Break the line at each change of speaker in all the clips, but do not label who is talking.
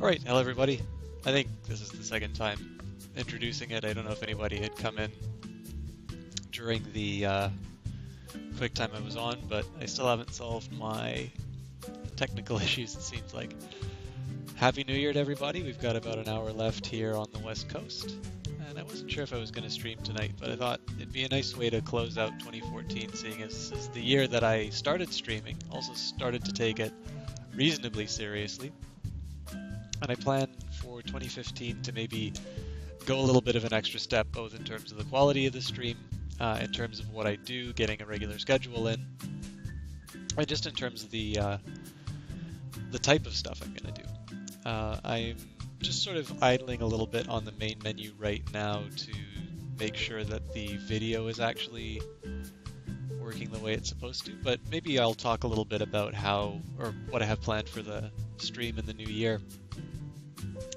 Alright, hello everybody. I think this is the second time introducing it. I don't know if anybody had come in during the quick time I was on, but I still haven't solved my technical issues, it seems like. Happy New Year to everybody. We've got about an hour left here on the West Coast, and I wasn't sure if I was going to stream tonight, but I thought it'd be a nice way to close out 2014, seeing as this is the year that I started streaming, also started to take it reasonably seriously. And I plan for 2015 to maybe go a little bit of an extra step, both in terms of the quality of the stream, in terms of what I do, getting a regular schedule in, and just in terms of the type of stuff I'm going to do. I'm just sort of idling a little bit on the main menu right now to make sure that the video is actually working the way it's supposed to, but maybe I'll talk a little bit about how, or what I have planned for the stream in the new year.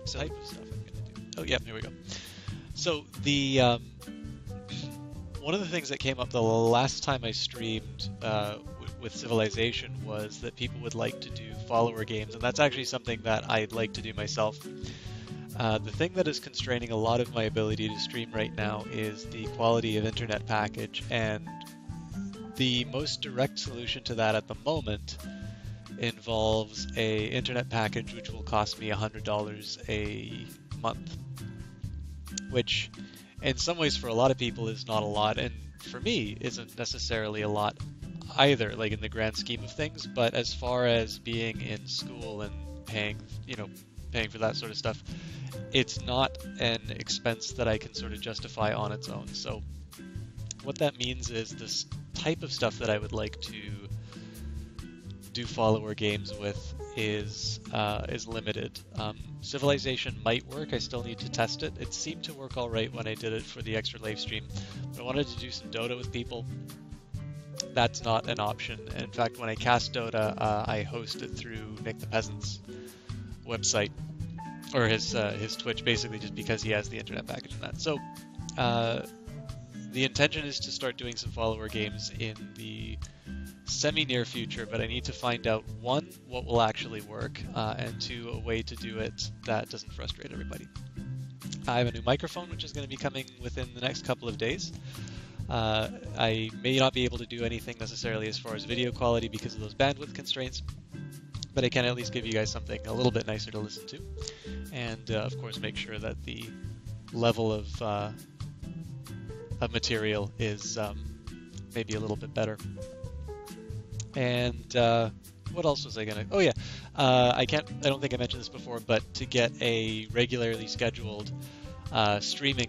So type of stuff I'm going to do. Oh yeah, here we go. So the one of the things that came up the last time I streamed with Civilization was that people would like to do follower games, and that's actually something that I'd like to do myself. The thing that is constraining a lot of my ability to stream right now is the quality of internet package, and the most direct solution to that at the moment involves a internet package which will cost me $100 a month, which in some ways for a lot of people is not a lot, and for me isn't necessarily a lot either, like in the grand scheme of things. But as far as being in school and paying for that sort of stuff, it's not an expense that I can sort of justify on its own. So what that means is this type of stuff that I would like to do follower games with is limited. Civilization might work. I still need to test it. It seemed to work all right when I did it for the extra live stream. But I wanted to do some Dota with people. That's not an option. In fact, when I cast Dota, I host it through Nick the Peasant's website, or his Twitch, basically just because he has the internet package and that. So the intention is to start doing some follower games in the semi-near future, but I need to find out, one, what will actually work, and two, a way to do it that doesn't frustrate everybody. I have a new microphone which is going to be coming within the next couple of days. I may not be able to do anything necessarily as far as video quality because of those bandwidth constraints, but I can at least give you guys something a little bit nicer to listen to, and of course make sure that the level of material is maybe a little bit better. And what else was I gonna? Oh yeah, I don't think I mentioned this before, but to get a regularly scheduled streaming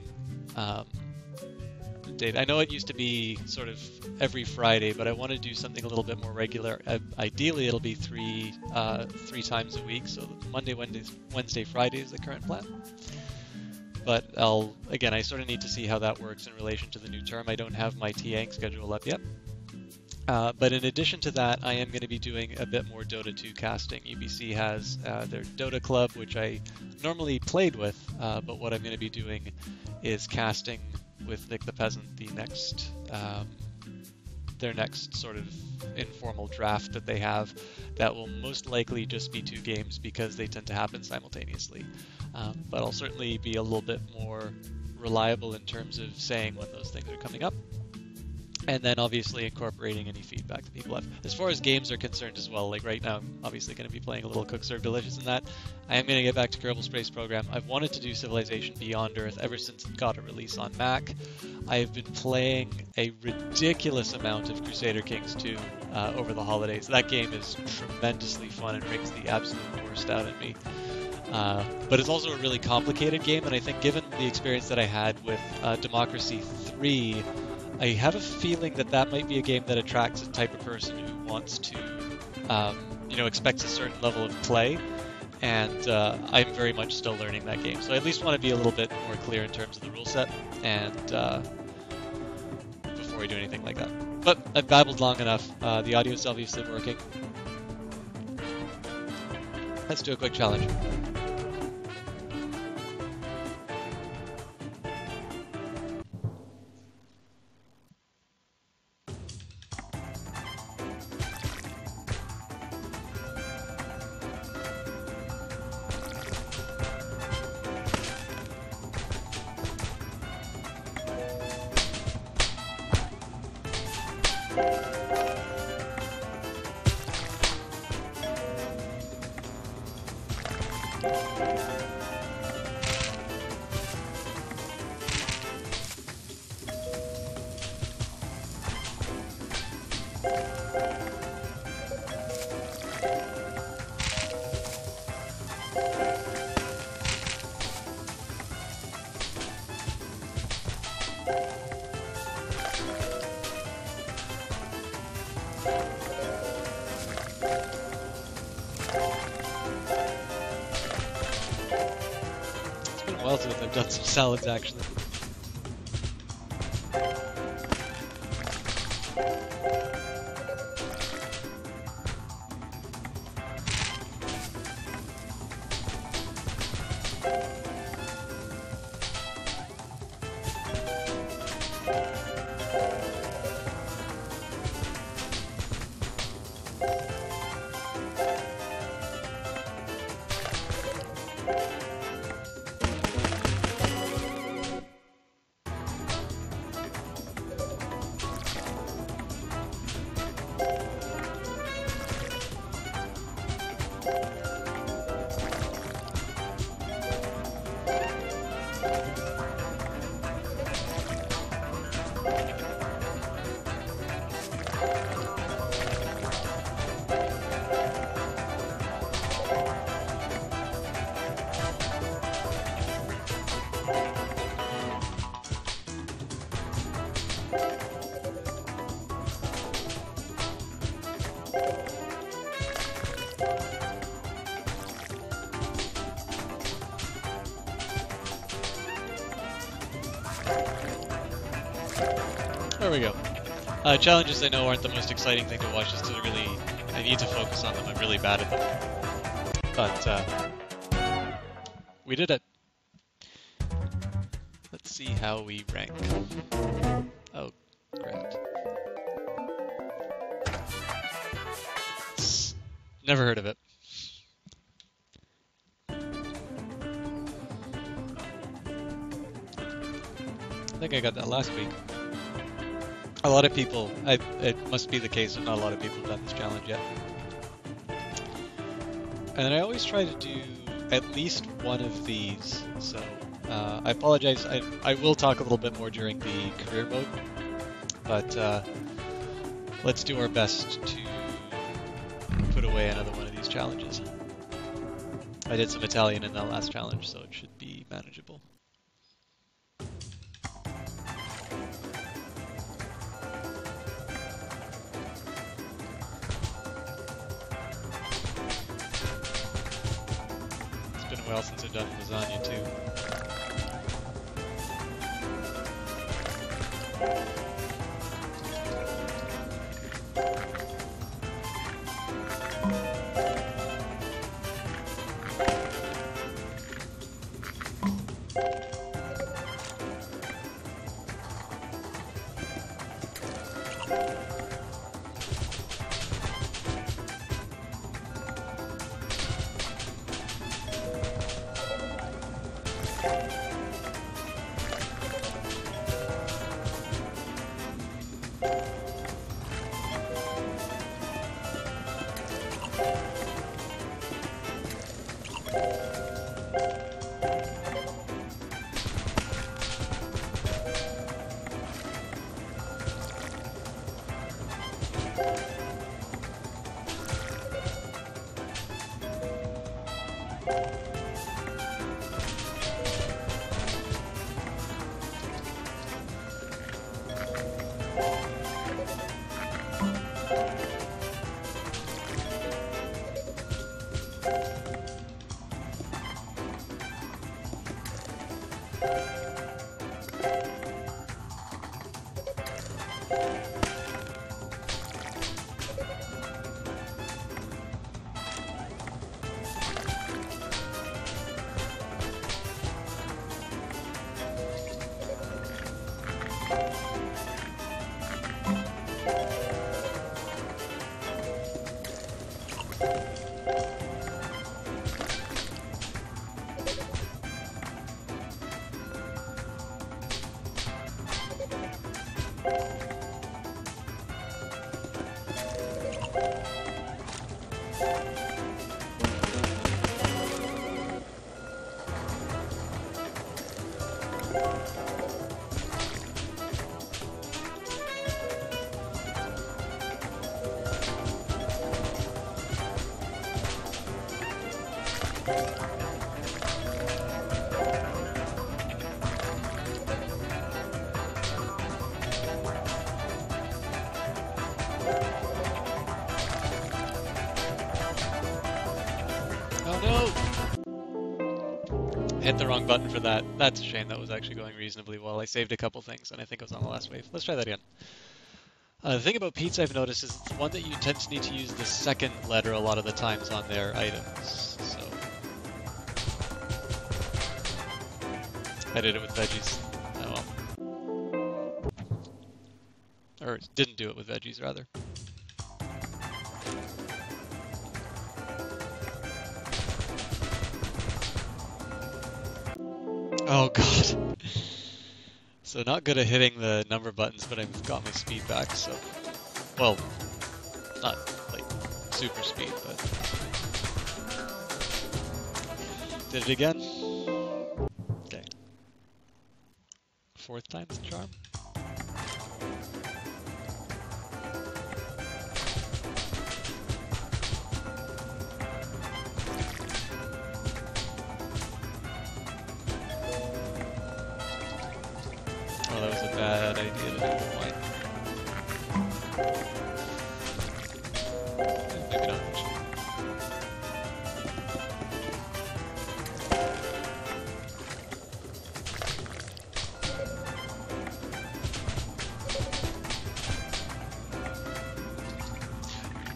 date. I know it used to be sort of every Friday, but I want to do something a little bit more regular. Ideally, it'll be three times a week. So Monday, Wednesday, Friday is the current plan. But I sort of need to see how that works in relation to the new term. I don't have my TAing schedule up yet. But in addition to that, I am going to be doing a bit more Dota 2 casting. UBC has their Dota Club, which I normally played with, but what I'm going to be doing is casting with Nick the Peasant their next sort of informal draft that they have that will most likely just be 2 games because they tend to happen simultaneously. But I'll certainly be a little bit more reliable in terms of saying when those things are coming up, and then obviously incorporating any feedback that people have. As far as games are concerned as well, like right now I'm obviously going to be playing a little Cook Serve Delicious in that. I am going to get back to Kerbal Space Program. I've wanted to do Civilization Beyond Earth ever since it got a release on Mac. I have been playing a ridiculous amount of Crusader Kings 2 over the holidays. That game is tremendously fun and brings the absolute worst out in me. But it's also a really complicated game, and I think given the experience that I had with Democracy 3, I have a feeling that might be a game that attracts a type of person who wants to, expects a certain level of play, and I'm very much still learning that game. So I at least want to be a little bit more clear in terms of the rule set, and before we do anything like that. But I've babbled long enough. The audio is obviously working. Let's do a quick challenge. It's been a while since I've done some salads, actually. There we go. Challenges I know aren't the most exciting thing to watch, just to really, I need to focus on them. I'm really bad at them. But we did it. Let's see how we rank. Oh, great. Never heard of it. I think I got that last week. A lot of people, it must be the case that not a lot of people have done this challenge yet. And then I always try to do at least one of these, so I apologize, I will talk a little bit more during the career mode, but let's do our best to put away another one of these challenges. I did some Italian in that last challenge, so it should be manageable. It's been a while since I've done lasagna too. Oh no! Hit the wrong button for that. That's a shame. That was actually going reasonably well. I saved a couple things, and I think it was on the last wave. Let's try that again. The thing about pizza I've noticed is it's one that you tend to need to use the second letter a lot of the times on their items. So I did it with veggies. Oh well. Or didn't do it with veggies, rather. Oh god. So not good at hitting the number buttons, but I've got my speed back, so... Well, not, like, super speed, but... Did it again. Okay. Fourth time's the charm. Oh, that was a bad idea to do the point. Maybe not.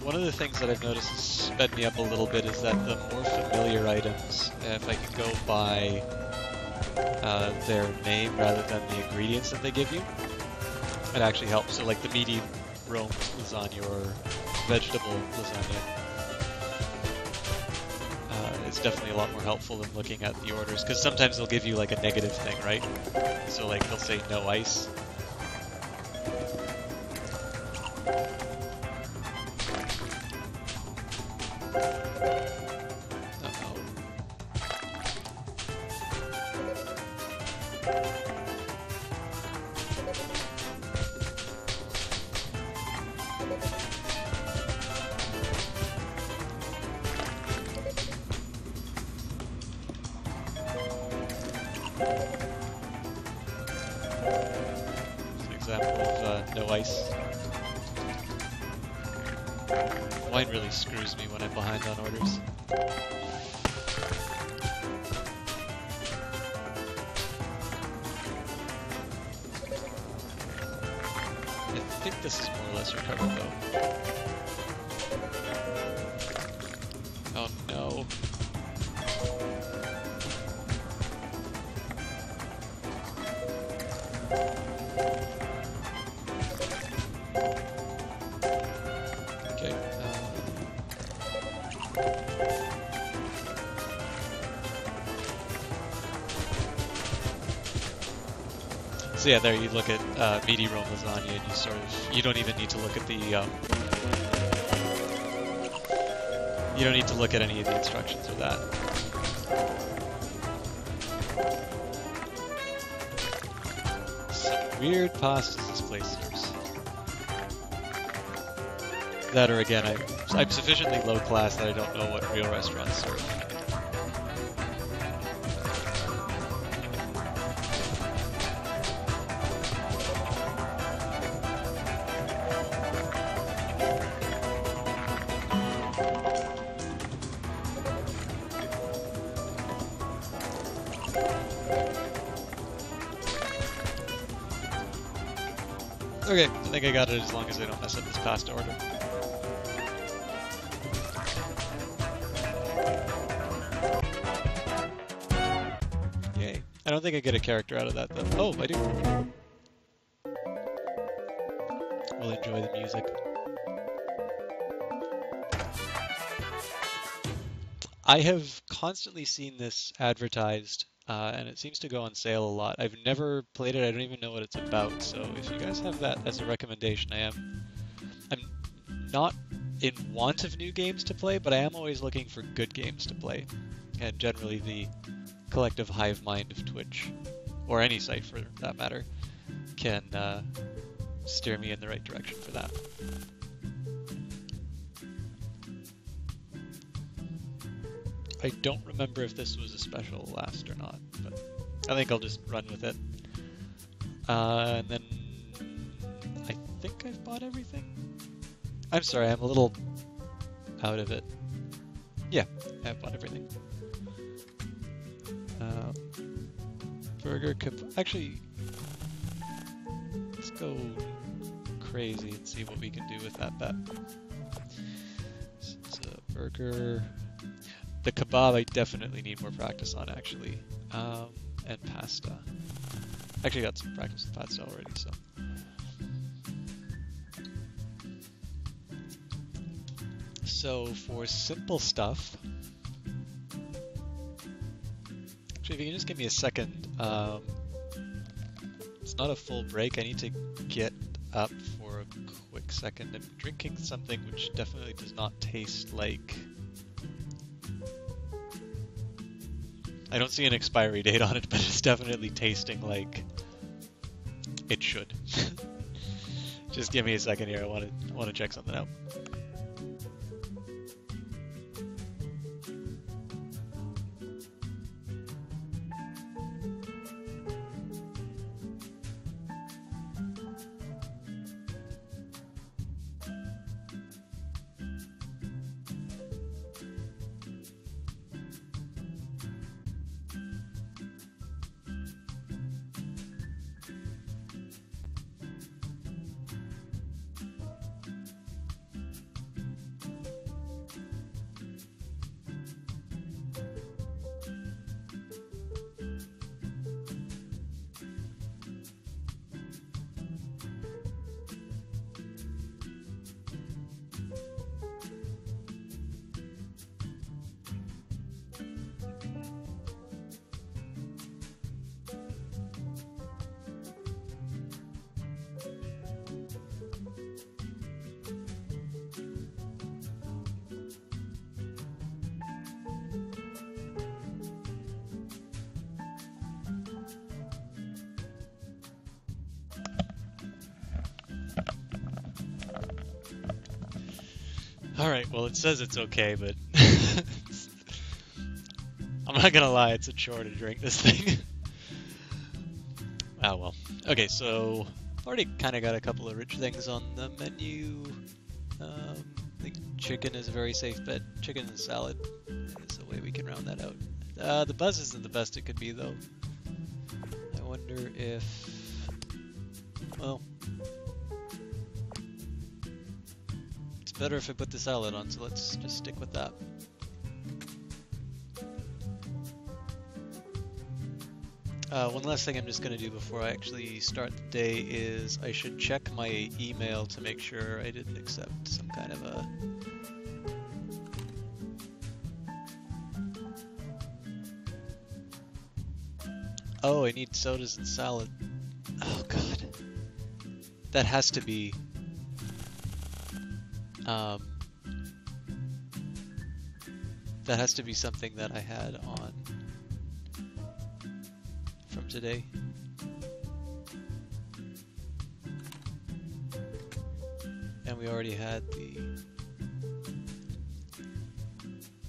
One of the things that I've noticed has sped me up a little bit is that the more familiar items, if I can go by their name rather than the ingredients that they give you, it actually helps. So like the meaty Rome lasagna or vegetable lasagna, it's definitely a lot more helpful than looking at the orders, because sometimes they'll give you like a negative thing, right? So like they'll say no ice. Example of no ice. Wine really screws me when I'm behind on orders. I think this is more or less recovered though. Oh no. Okay. So yeah, there you look at meaty Rome lasagna, and you sort of, you don't even need to look at the you don't need to look at any of the instructions or that. Some weird pastas this place serves. That, or again, I'm sufficiently low class that I don't know what real restaurants serve. Okay, I think I got it as long as I don't mess up this pasta order. Yay. I don't think I get a character out of that though. Oh, I do. We'll enjoy the music. I have constantly seen this advertised, and it seems to go on sale a lot. I've never played it, I don't even know what it's about, so if you guys have that as a recommendation, I'm not in want of new games to play, but I am always looking for good games to play. And generally the collective hive mind of Twitch, or any site for that matter, can steer me in the right direction for that. I don't remember if this was a special last or not, but I think I'll just run with it. And then I think I've bought everything. I'm sorry, I'm a little out of it. Yeah, I've bought everything. Burger actually, let's go crazy and see what we can do with that bet. So it's a burger. The kebab I definitely need more practice on, actually. And pasta. Actually got some practice with pasta already, so. So for simple stuff, actually if you can just give me a second, it's not a full break, I need to get up for a quick second. I'm drinking something which definitely does not taste like... I don't see an expiry date on it, but it's definitely tasting like it should. Just give me a second here, I want to check something out. Alright, well it says it's okay, but I'm not gonna lie, it's a chore to drink this thing. Ah well. Okay, so I've already kind of got a couple of rich things on the menu. I think chicken is a very safe bet. Chicken and salad is a way we can round that out. The buzz isn't the best it could be though. I wonder if... well... better if I put the salad on, so let's just stick with that. One last thing I'm just going to do before I actually start the day is I should check my email to make sure I didn't accept some kind of a... Oh, I need sodas and salad. Oh god. That has to be... that has to be something that I had on from today. And we already had the...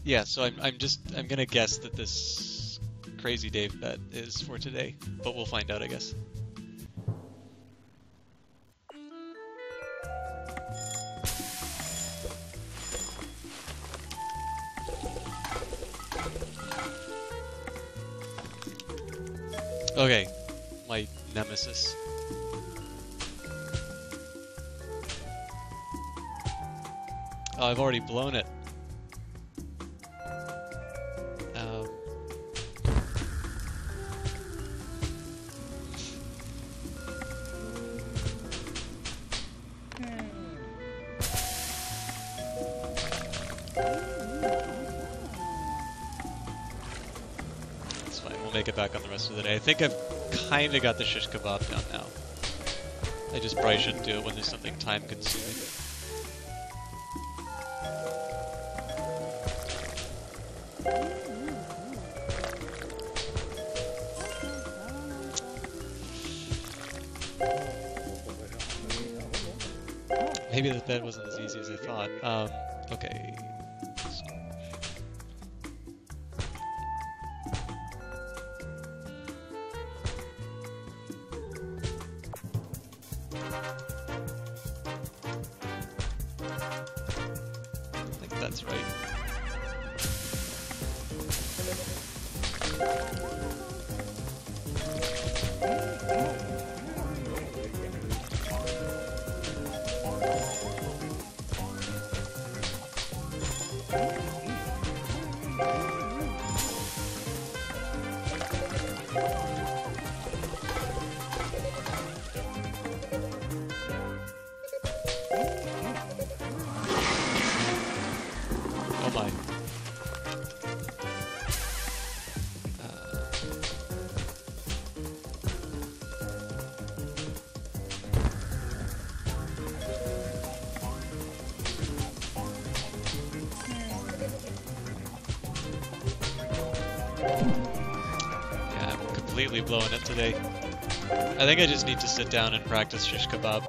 Yeah, so I'm gonna guess that this Crazy Dave bet is for today, but we'll find out, I guess. Okay, my nemesis. Oh, I've already blown it. That's fine, we'll make it back on the rest of the day. I think I've kind of got the shish kebab down now. I just probably shouldn't do it when there's something time consuming. Maybe the bed wasn't as easy as I thought. Okay. I think that's right. Oh my. Yeah, I'm completely blowing it today. I think I just need to sit down and practice shish kebab.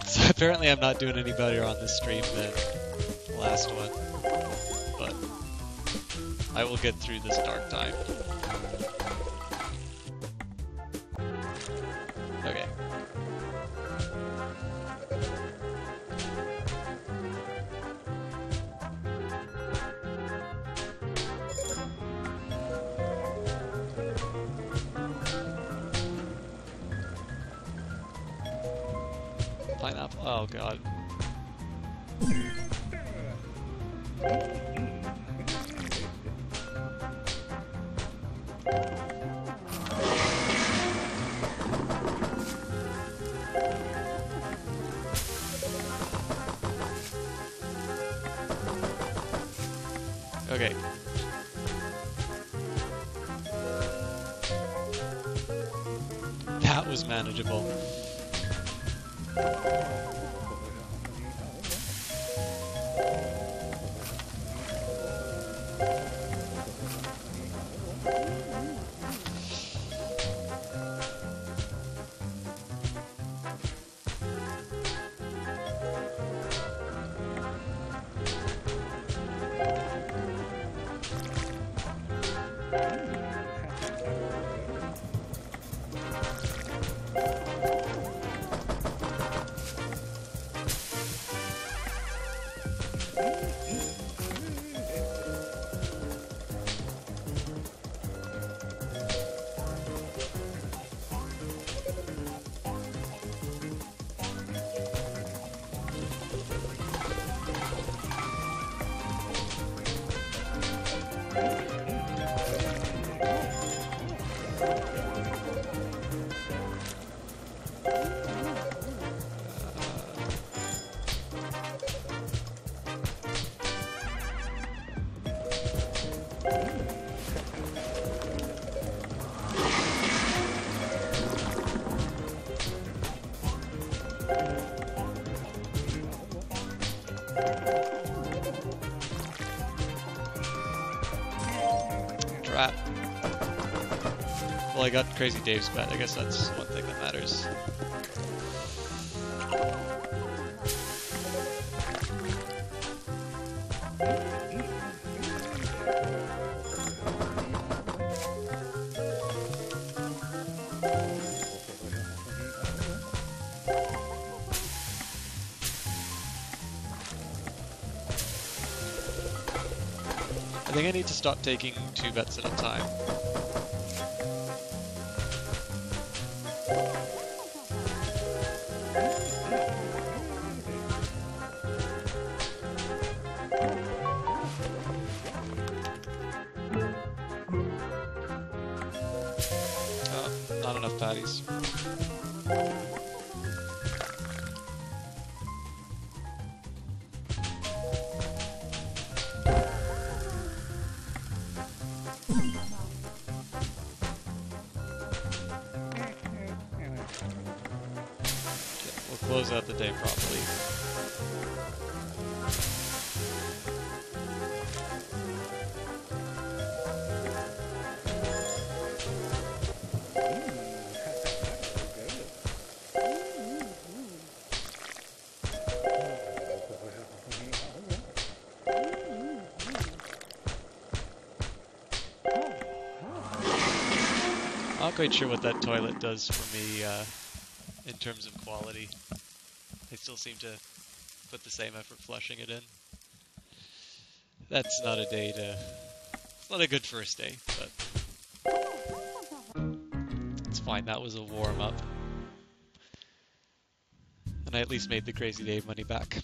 So apparently I'm not doing any better on this stream than the last one, but I will get through this dark time. Okay. Pineapple. Oh god. Okay. That was manageable. Trap. Well, I got Crazy Dave's bet. I guess that's one thing that matters. I think I need to stop taking 2 bets at a time. Oh, not enough patties. Close out the day properly. Not quite sure what that toilet does for me in terms of quality. I still seem to put the same effort flushing it in. That's not a day to... It's not a good first day, but... It's fine, that was a warm-up. And I at least made the Crazy Dave money back.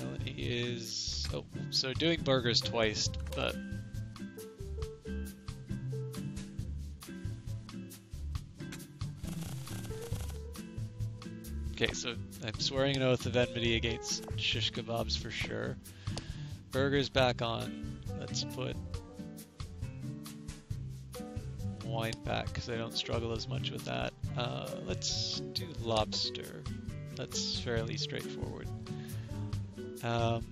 Melanie is... Oh, so doing burgers twice, but... Okay, so I'm swearing an oath of enmity against shish kebabs for sure. Burgers back on. Let's put wine back because I don't struggle as much with that. Let's do lobster. That's fairly straightforward. I'll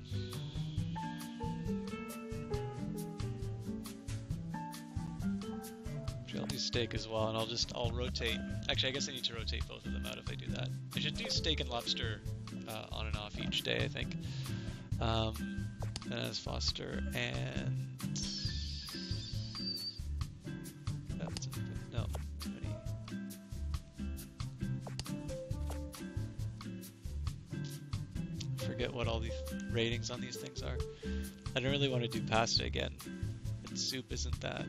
do steak as well, and I'll rotate. Actually, I guess I need to rotate both of them out if I do that. I should do steak and lobster on and off each day, I think. And as Foster and no, too many. I forget what all these ratings on these things are. I don't really want to do pasta again. And soup isn't that.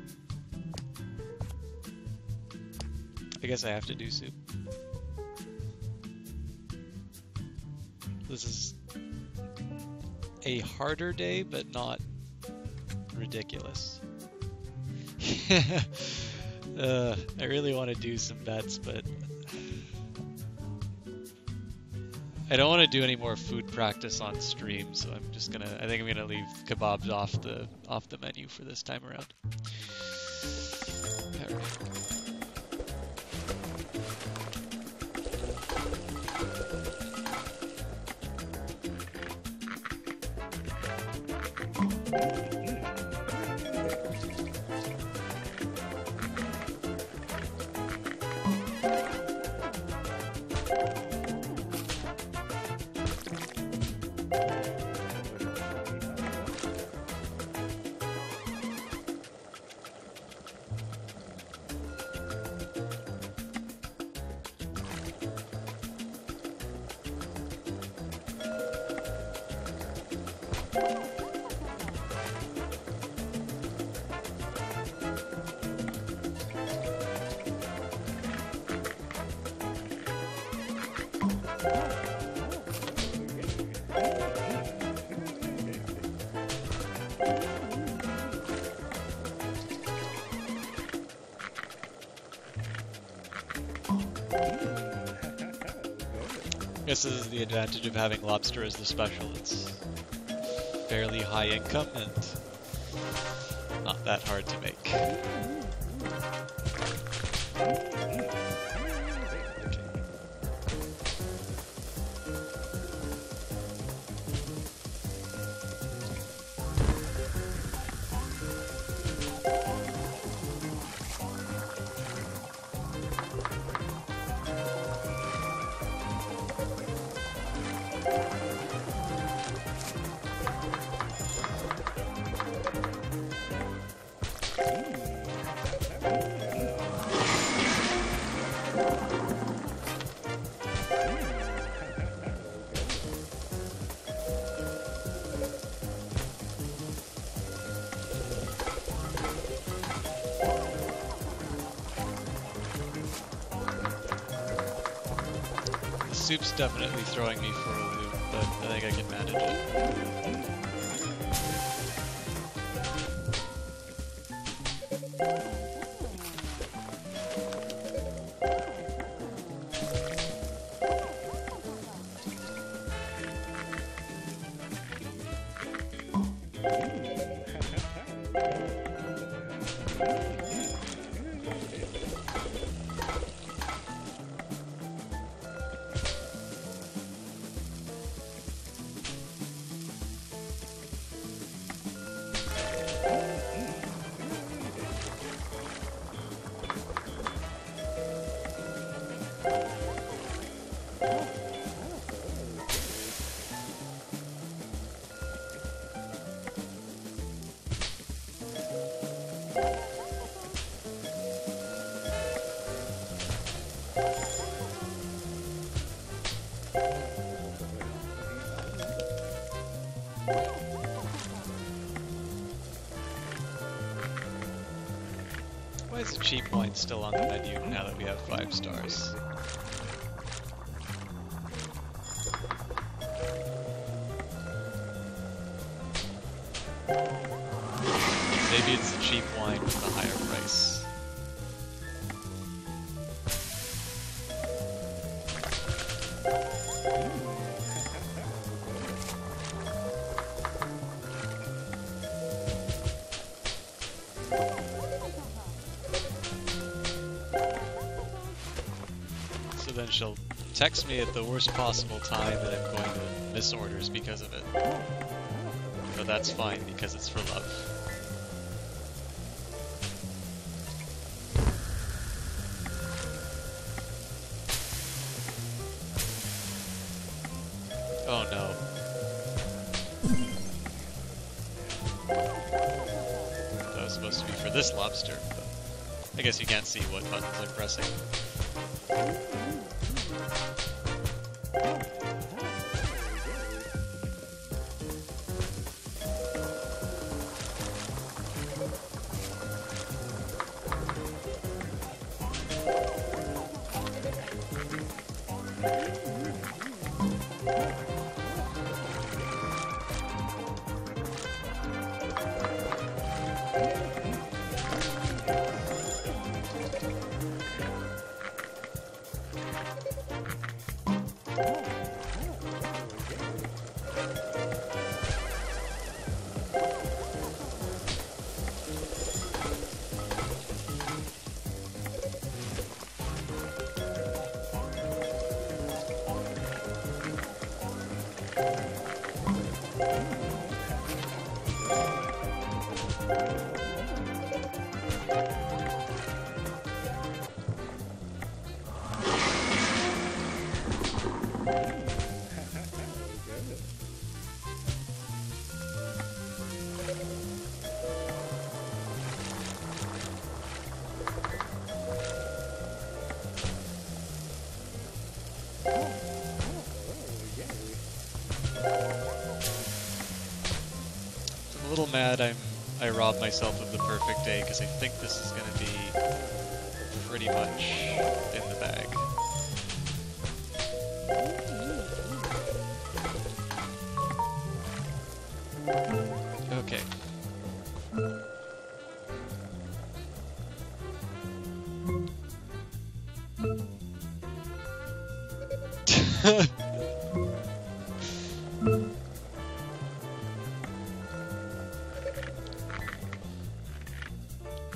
I guess I have to do soup. This is a harder day, but not ridiculous. I really want to do some bets, but I don't want to do any more food practice on stream, so I think I'm gonna leave kebabs off the menu for this time around. All right. I guess this is the advantage of having lobster as the special. It's fairly high income and not that hard to make. soup's definitely throwing me for a loop, but I think I can manage it. Why is the cheap wine still on the menu now that we have 5 stars? Maybe it's the cheap wine with the higher price. So then she'll text me at the worst possible time and I'm going to miss orders because of it. But that's fine because it's for love. Oh no. That was supposed to be for this lobster, but I guess you can't see what buttons I'm pressing. I'm a little mad I robbed myself of the perfect day because I think this is going to be pretty much in the bag. Okay.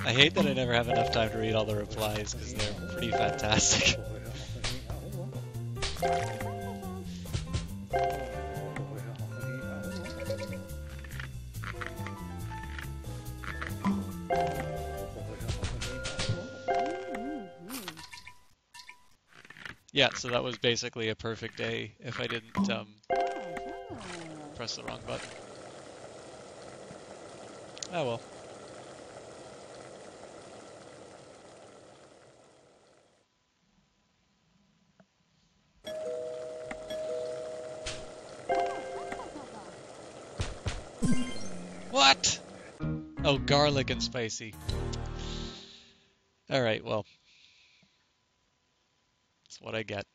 I hate that I never have enough time to read all the replies because they're pretty fantastic. Yeah, so that was basically a perfect day if I didn't press the wrong button. Oh well. What? Oh, garlic and spicy. Alright, well. That's what I get.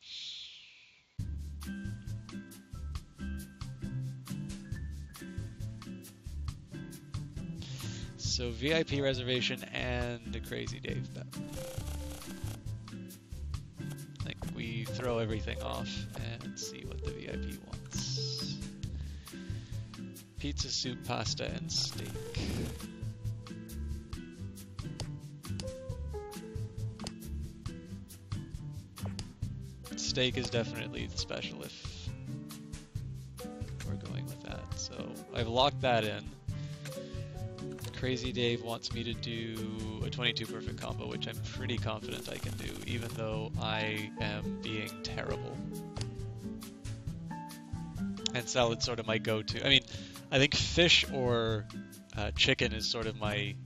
So VIP reservation and a Crazy Dave bet. I think we throw everything off and see what the VIP wants. Pizza, soup, pasta, and steak. Steak is definitely the special if we're going with that. So I've locked that in. Crazy Dave wants me to do a 22 perfect combo, which I'm pretty confident I can do, even though I am being terrible. And salad's sort of my go-to. I mean, I think fish or chicken is sort of my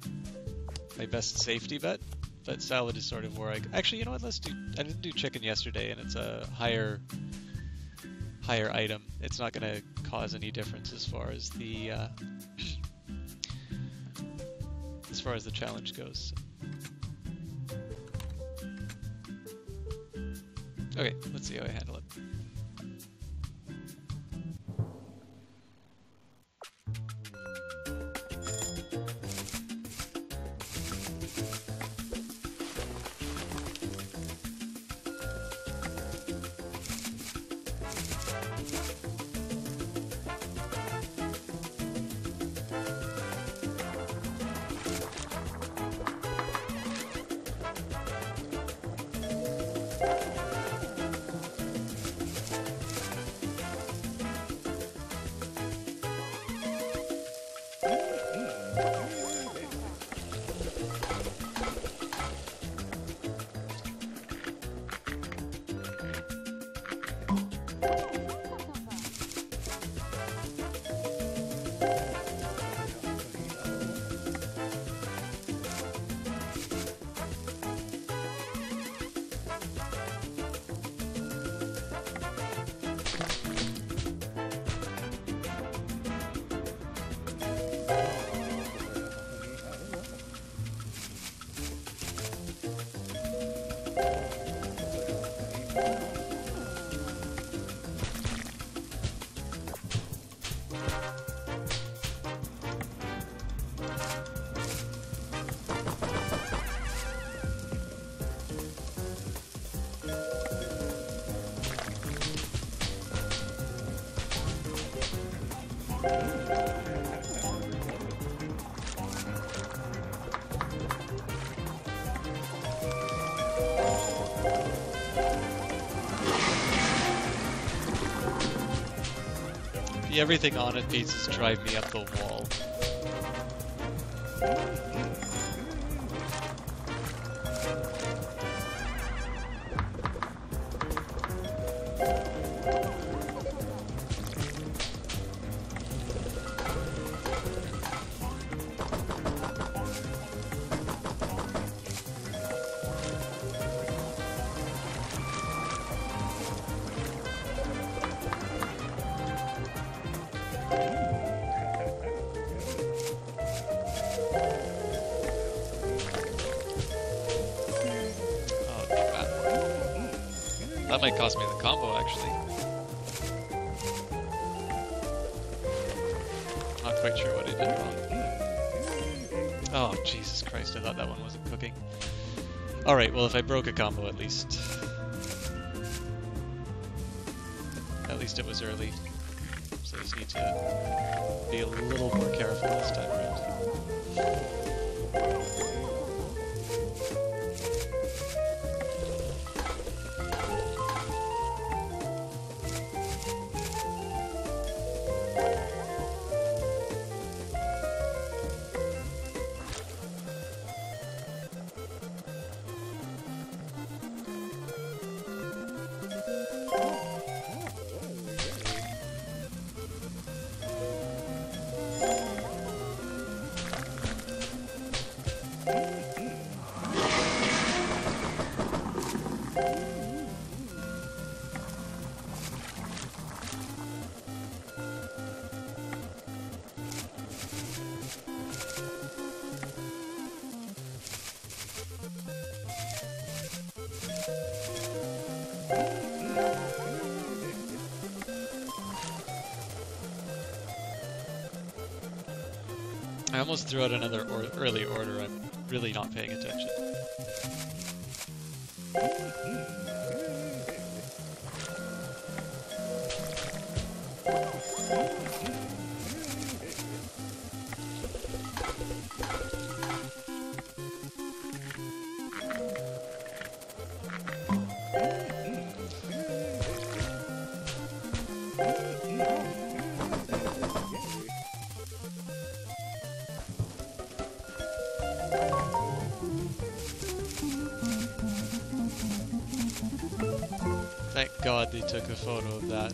best safety bet, but salad is sort of where actually, you know what? I didn't do chicken yesterday, and it's a higher item. It's not going to cause any difference as far as the challenge goes. Okay, let's see how I handle it. The everything on it pizzas drive me up the wall. That might cost me the combo, actually. Not quite sure what I did wrong. Oh, Jesus Christ, I thought that one wasn't cooking. Alright, well, if I broke a combo, at least it was early. So I just need to be a little more careful this time around. almost threw out another early order. I'm really not paying attention. Thank God they took a photo of that.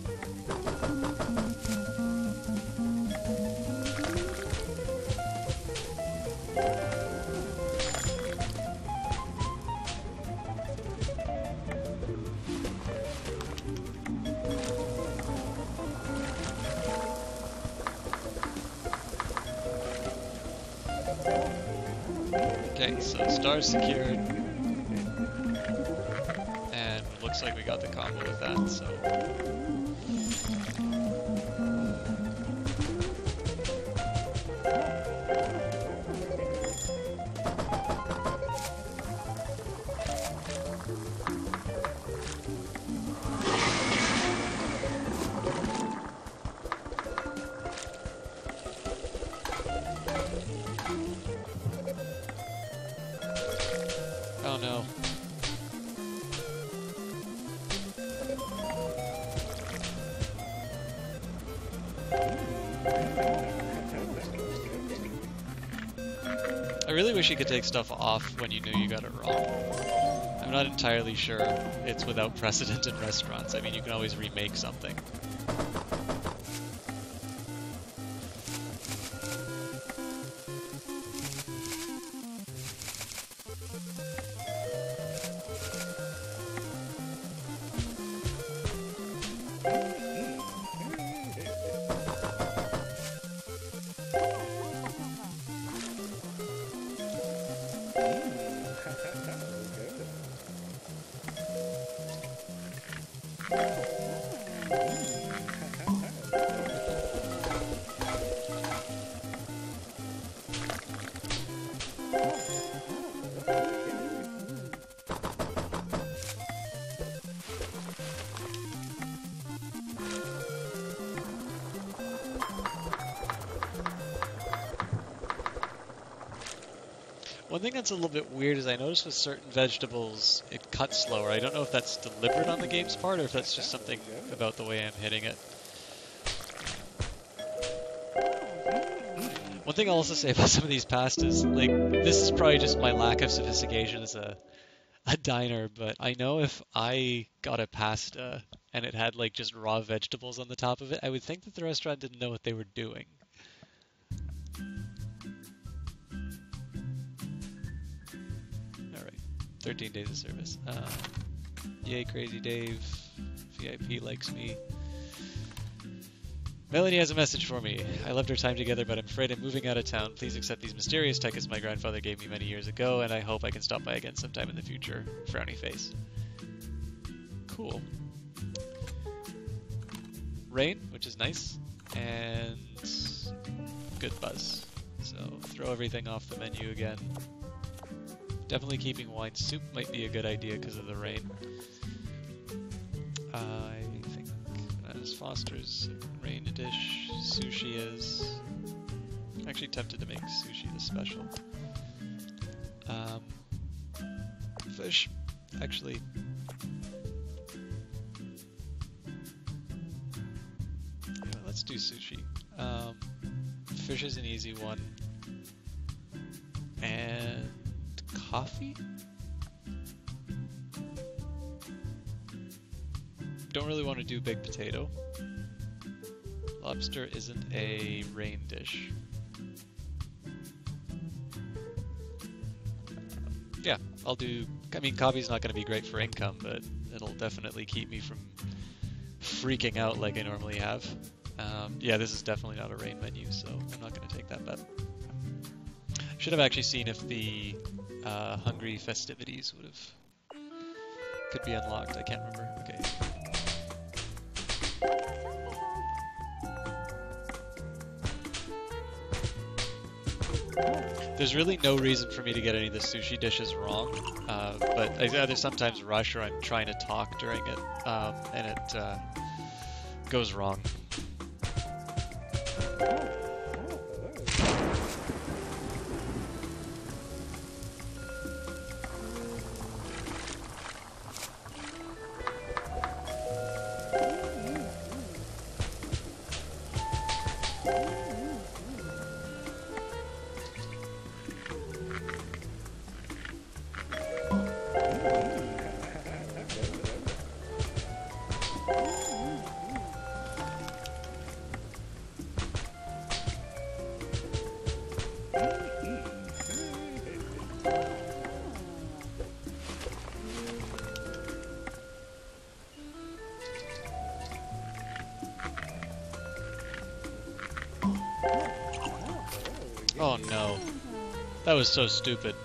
Okay, so star's secured. And looks like we got the combo with that, so... Oh no. I really wish you could take stuff off when you knew you got it wrong. I'm not entirely sure it's without precedent in restaurants. I mean, you can always remake something. One thing that's a little bit weird is I noticed with certain vegetables it cuts slower. I don't know if that's deliberate on the game's part or if that's just something about the way I'm hitting it. One thing I'll also say about some of these pastas, like, this is probably just my lack of sophistication as a diner, but I know if I got a pasta and it had like just raw vegetables on the top of it, I would think that the restaurant didn't know what they were doing. Alright, 13 days of service. Yay, Crazy Dave. VIP likes me. Melanie has a message for me. I loved our time together, but I'm afraid I'm moving out of town. Please accept these mysterious tickets my grandfather gave me many years ago, and I hope I can stop by again sometime in the future. Frowny face. Cool. Rain, which is nice, and good buzz. So throw everything off the menu again. Definitely keeping wine. Soup might be a good idea because of the rain. I think as Foster's rain dish, sushi is. I'm actually tempted to make sushi the special. Fish, actually. Yeah, let's do sushi. Fish is an easy one. And coffee? Don't really want to do baked potato. Lobster isn't a rain dish. Yeah, I'll do... I mean, coffee's not going to be great for income, but it'll definitely keep me from freaking out like I normally have. Yeah, this is definitely not a rain menu, so I'm not going to take that bet. Should have actually seen if the Hungry festivities could be unlocked. I can't remember. Okay. There's really no reason for me to get any of the sushi dishes wrong, but I either sometimes rush or I'm trying to talk during it, and it goes wrong. Oh no, that was so stupid.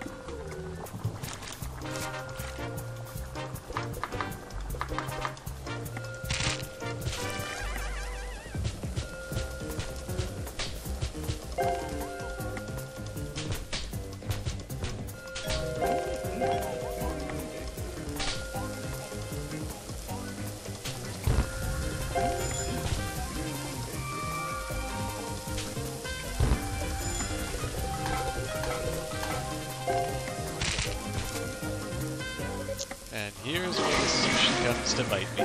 And here's where the sushi comes to bite me.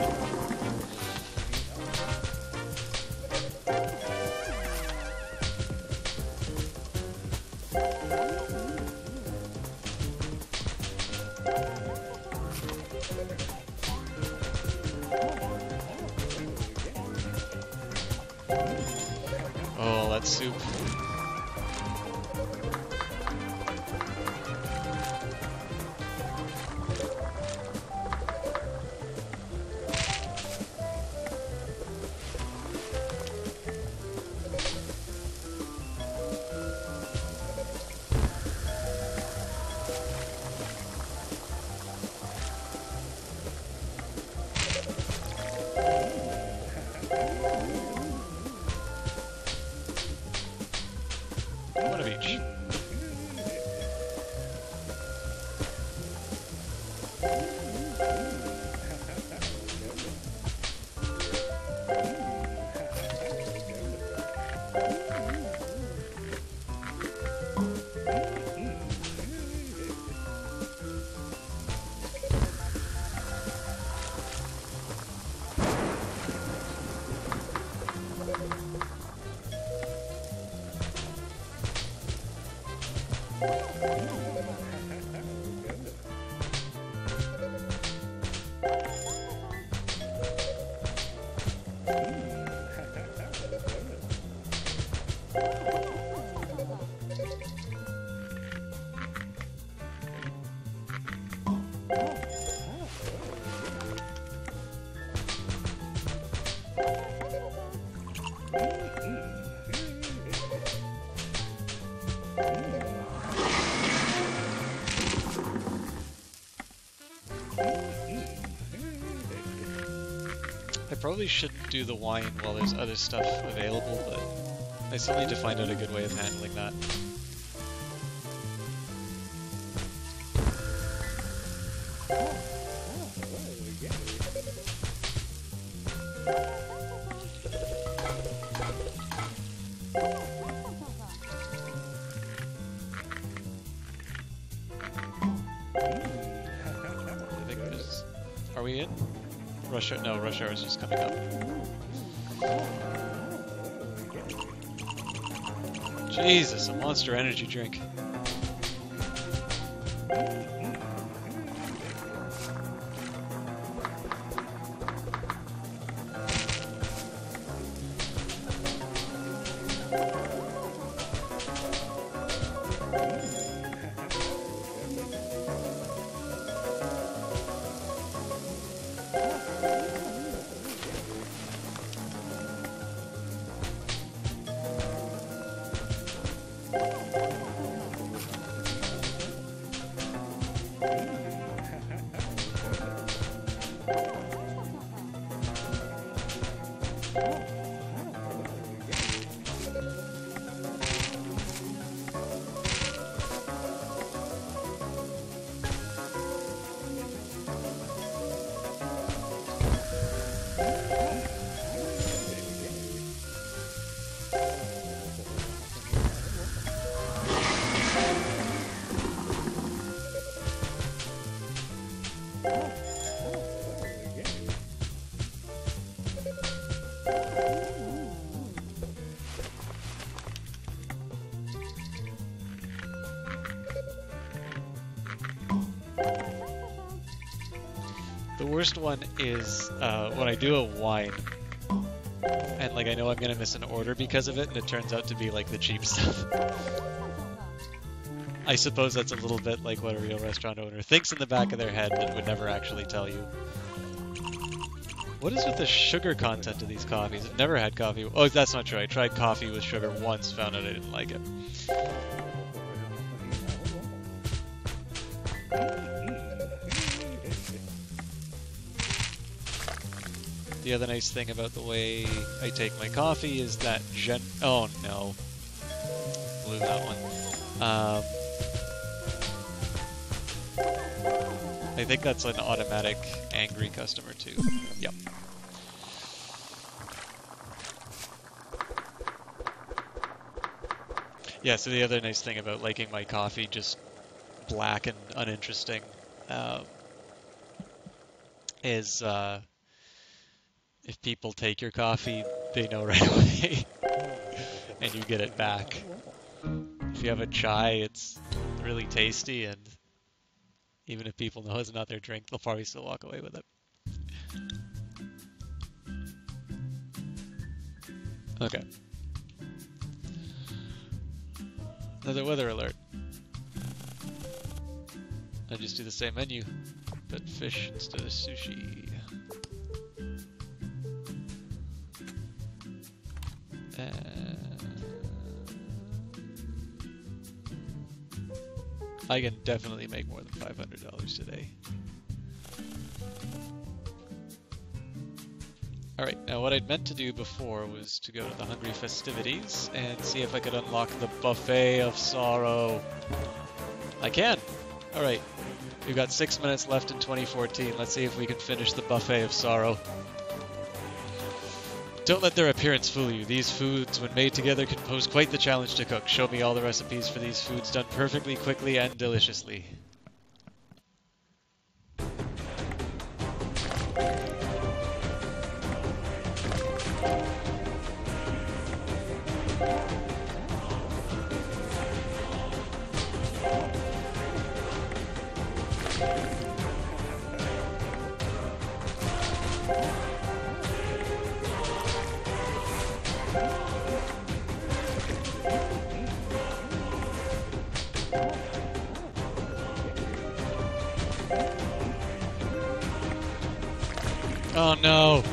Oh, that soup. One of each. I probably shouldn't do the wine while there's other stuff available, but I still need to find out a good way of handling that. I think there's... Are we in? Rush hour? No, rush hour is just coming up. Jesus, a Monster Energy drink. The worst one is when I do a wine, and like I know I'm gonna miss an order because of it, and it turns out to be like the cheap stuff. I suppose that's a little bit like what a real restaurant owner thinks in the back of their head, but would never actually tell you. What is with the sugar content of these coffees? I've never had coffee. Oh, that's not true. I tried coffee with sugar once, found out I didn't like it. The other nice thing about the way I take my coffee is that oh no. Blew that one. I think that's an automatic angry customer too. Yep. Yeah, so the other nice thing about liking my coffee just black and uninteresting is if people take your coffee, they know right away and you get it back. If you have a chai, it's really tasty, and even if people know it's not their drink, they'll probably still walk away with it. Okay. Another weather alert. I just do the same menu, but fish instead of sushi. I can definitely make more than $500 today. Alright, now what I'd meant to do before was to go to the Hungry Festivities and see if I could unlock the Buffet of Sorrow. I can! Alright, we've got 6 minutes left in 2014. Let's see if we can finish the Buffet of Sorrow. Don't let their appearance fool you. These foods, when made together, can pose quite the challenge to cook. Show me all the recipes for these foods done perfectly, quickly, and deliciously. Oh no!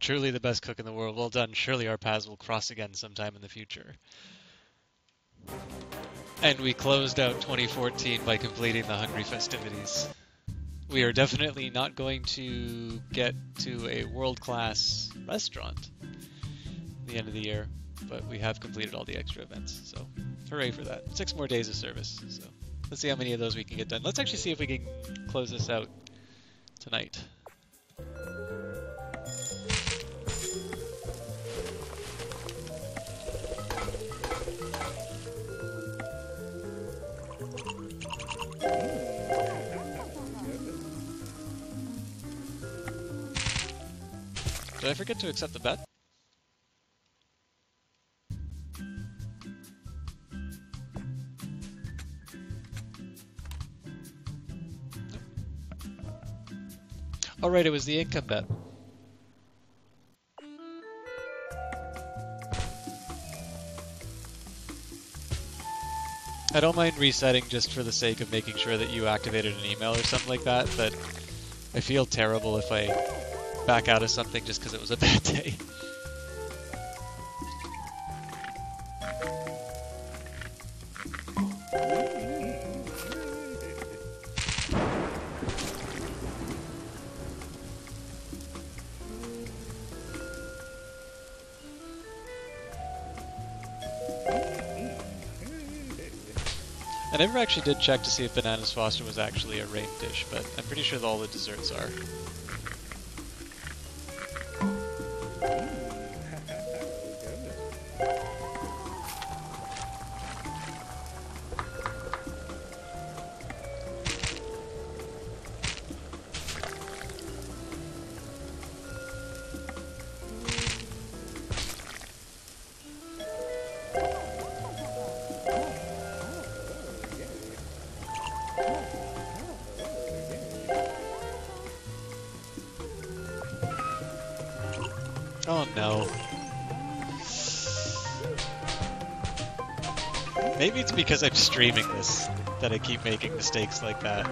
truly the best cook in the world. Well done. Surely our paths will cross again sometime in the future. And we closed out 2014 by completing the Hungry festivities. We are definitely not going to get to a world-class restaurant at the end of the year, but we have completed all the extra events, so hooray for that. 6 more days of service, so let's see how many of those we can get done. Let's actually see if we can close this out tonight. Did I forget to accept the bet? Oh right, it was the income bet. I don't mind resetting just for the sake of making sure that you activated an email or something like that, but I feel terrible if I back out of something just because it was a bad day. I never actually did check to see if Bananas Foster was actually a rain dish, but I'm pretty sure that all the desserts are. Oh no. Maybe it's because I'm streaming this that I keep making mistakes like that.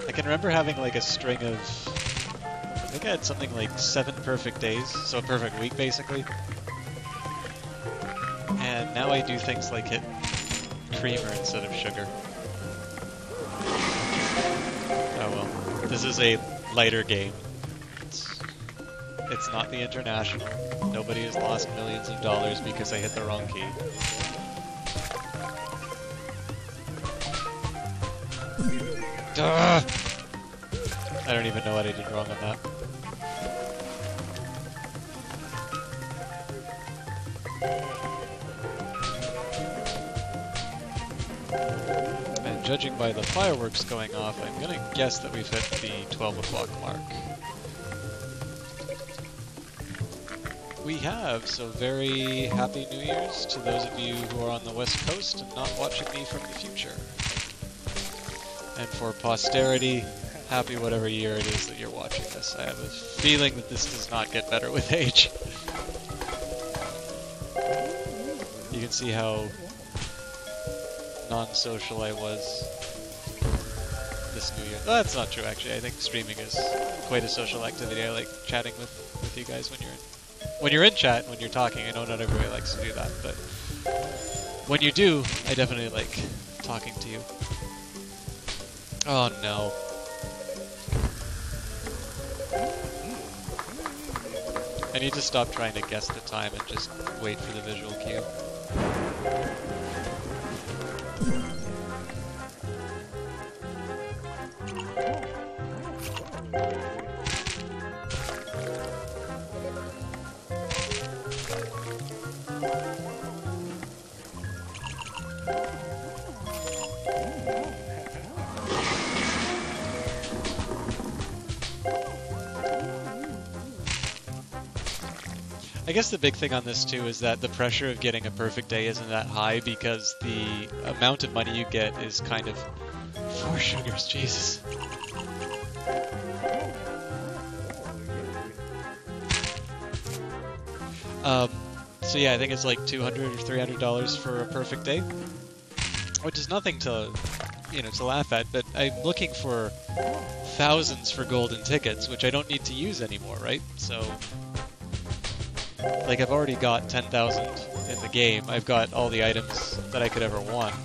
I can remember having like a string of... I think I had something like 7 perfect days, so a perfect week basically. And now I do things like hit creamer instead of sugar. Oh well. This is a lighter game. It's not the International. Nobody has lost millions of dollars because I hit the wrong key. Duh! I don't even know what I did wrong on that. And judging by the fireworks going off, I'm gonna guess that we've hit the 12 o'clock mark. We have, so very happy New Year's to those of you who are on the West Coast and not watching me from the future. And for posterity, happy whatever year it is that you're watching this. I have a feeling that this does not get better with age. You can see how non-social I was this New Year. Oh, that's not true actually. I think streaming is quite a social activity. I like chatting with you guys when you're in chat, when you're talking. I know not everybody likes to do that, but when you do, I definitely like talking to you. Oh no. I need to stop trying to guess the time and just wait for the visual cue. I guess the big thing on this too is that the pressure of getting a perfect day isn't that high because the amount of money you get is kind of 4 sugars, Jesus. So yeah, I think it's like $200 or $300 for a perfect day, which is nothing to, to laugh at, but I'm looking for thousands for golden tickets, which I don't need to use anymore, right? So Like, I've already got 10,000 in the game. I've got all the items that I could ever want.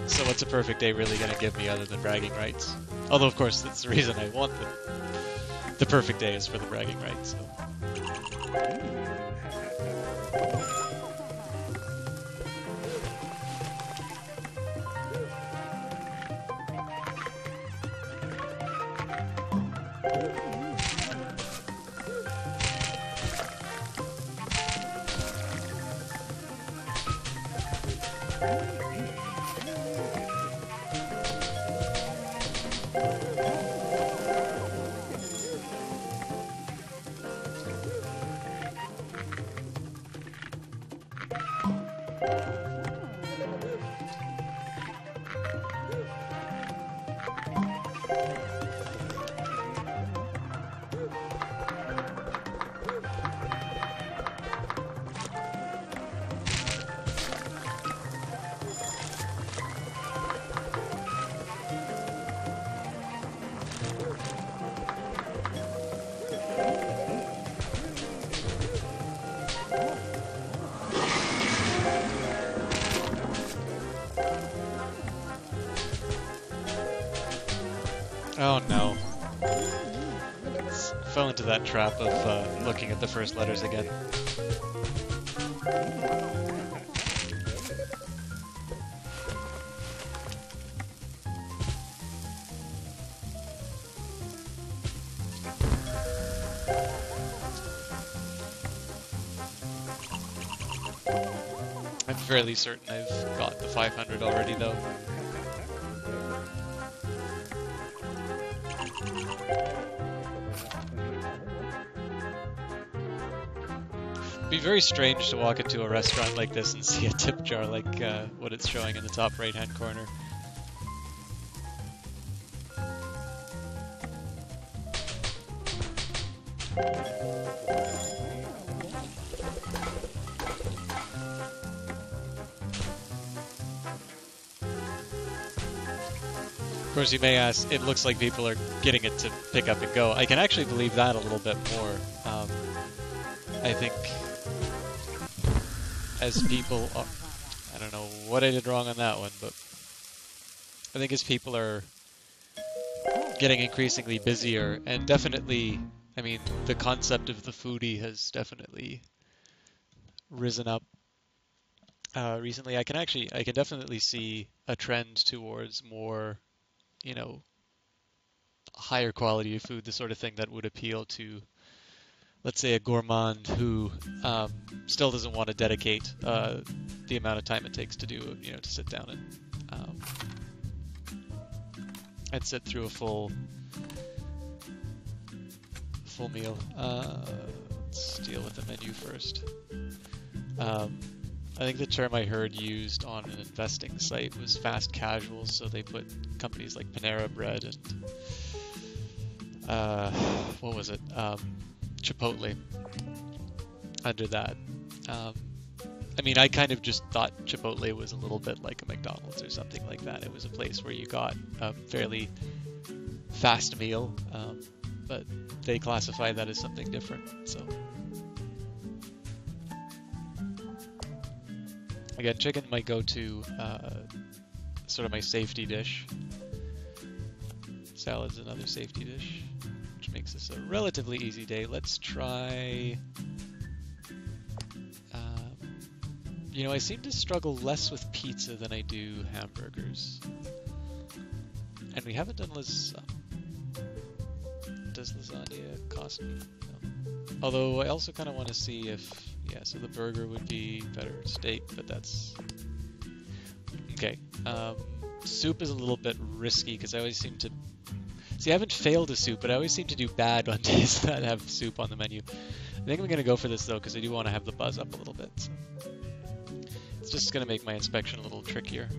So what's a perfect day really going to give me other than bragging rights? Although, of course, that's the reason I want the perfect day is for the bragging rights. So. Oh no. Fell into that trap of looking at the first letters again. I'm fairly certain I've got the 500 already though. It'd be very strange to walk into a restaurant like this and see a tip jar like what it's showing in the top right hand corner. Of course, you may ask, it looks like people are getting it to pick up and go. I can actually believe that a little bit more. I think as people are, I don't know what I did wrong on that one, but I think as people are getting increasingly busier, and definitely, I mean, the concept of the foodie has definitely risen up recently. I can definitely see a trend towards more, you know, higher quality of food, the sort of thing that would appeal to, let's say, a gourmand who still doesn't want to dedicate the amount of time it takes to do, you know, to sit down and sit through a full meal. Let's deal with the menu first. I think the term I heard used on an investing site was fast casual, so they put companies like Panera Bread and what was it? Chipotle under that. I mean, I kind of just thought Chipotle was a little bit like a McDonald's or something like that. It was a place where you got a fairly fast meal, but they classify that as something different. So again, chicken might go to sort of my safety dish. Salad's another safety dish, which makes this a relatively easy day. Let's try... you know, I seem to struggle less with pizza than I do hamburgers. And we haven't done lasagna. Does lasagna cost me? No. Although I also kind of want to see if... yeah, so the burger would be better. Steak, but that's... okay. Soup is a little bit risky because I always seem to... see, I haven't failed a soup, but I always seem to do bad on days that have soup on the menu. I think I'm going to go for this though because I do want to have the buzz up a little bit. So. It's just going to make my inspection a little trickier.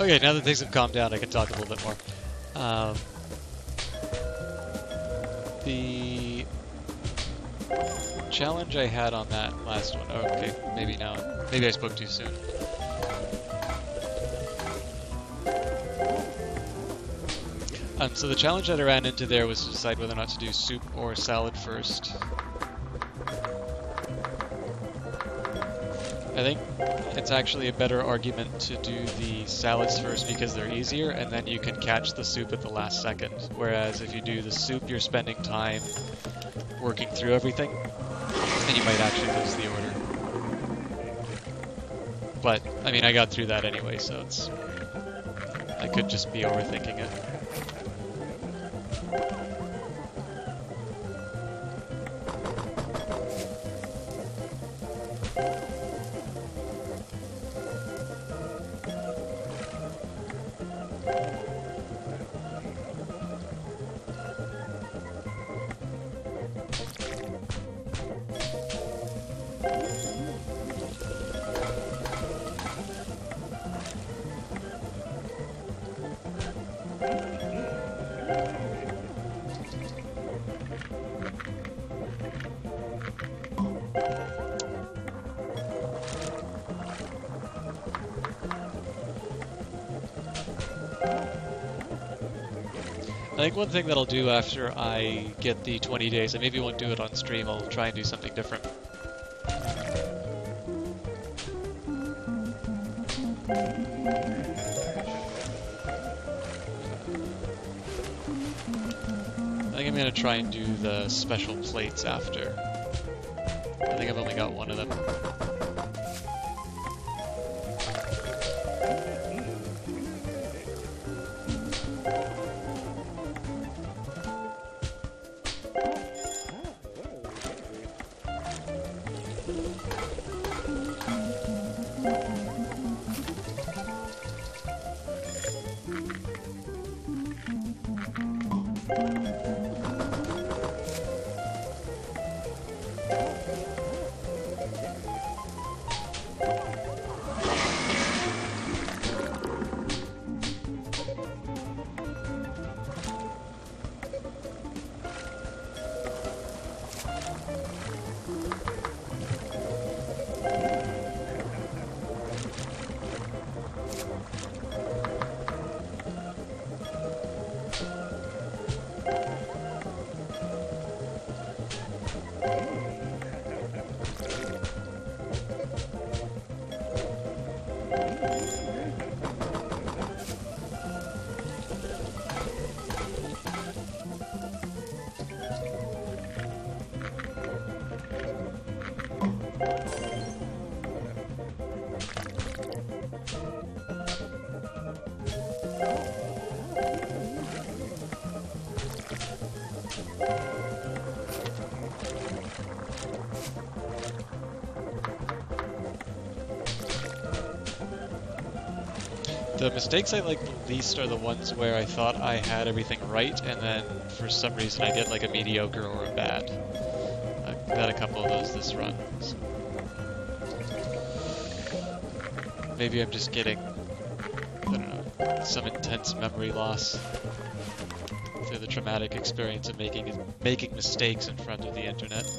Okay, now that things have calmed down, I can talk a little bit more. The challenge I had on that last one. Oh, okay, maybe now. Maybe I spoke too soon. So the challenge that I ran into there was to decide whether or not to do soup or salad first. I think it's actually a better argument to do the salads first because they're easier, and then you can catch the soup at the last second. Whereas if you do the soup, you're spending time working through everything, and you might actually lose the order. But, I mean, I got through that anyway, so it's... I could just be overthinking it. I think one thing that I'll do after I get the 20 days, I maybe won't do it on stream, I'll try and do something different. I think I'm going to try and do the special plates after. I think I've only got one of them. The mistakes I like the least are the ones where I thought I had everything right, and then for some reason I get like a mediocre or a bad. I've had a couple of those this run. So. Maybe I'm just getting, I don't know, some intense memory loss through the traumatic experience of making mistakes in front of the internet.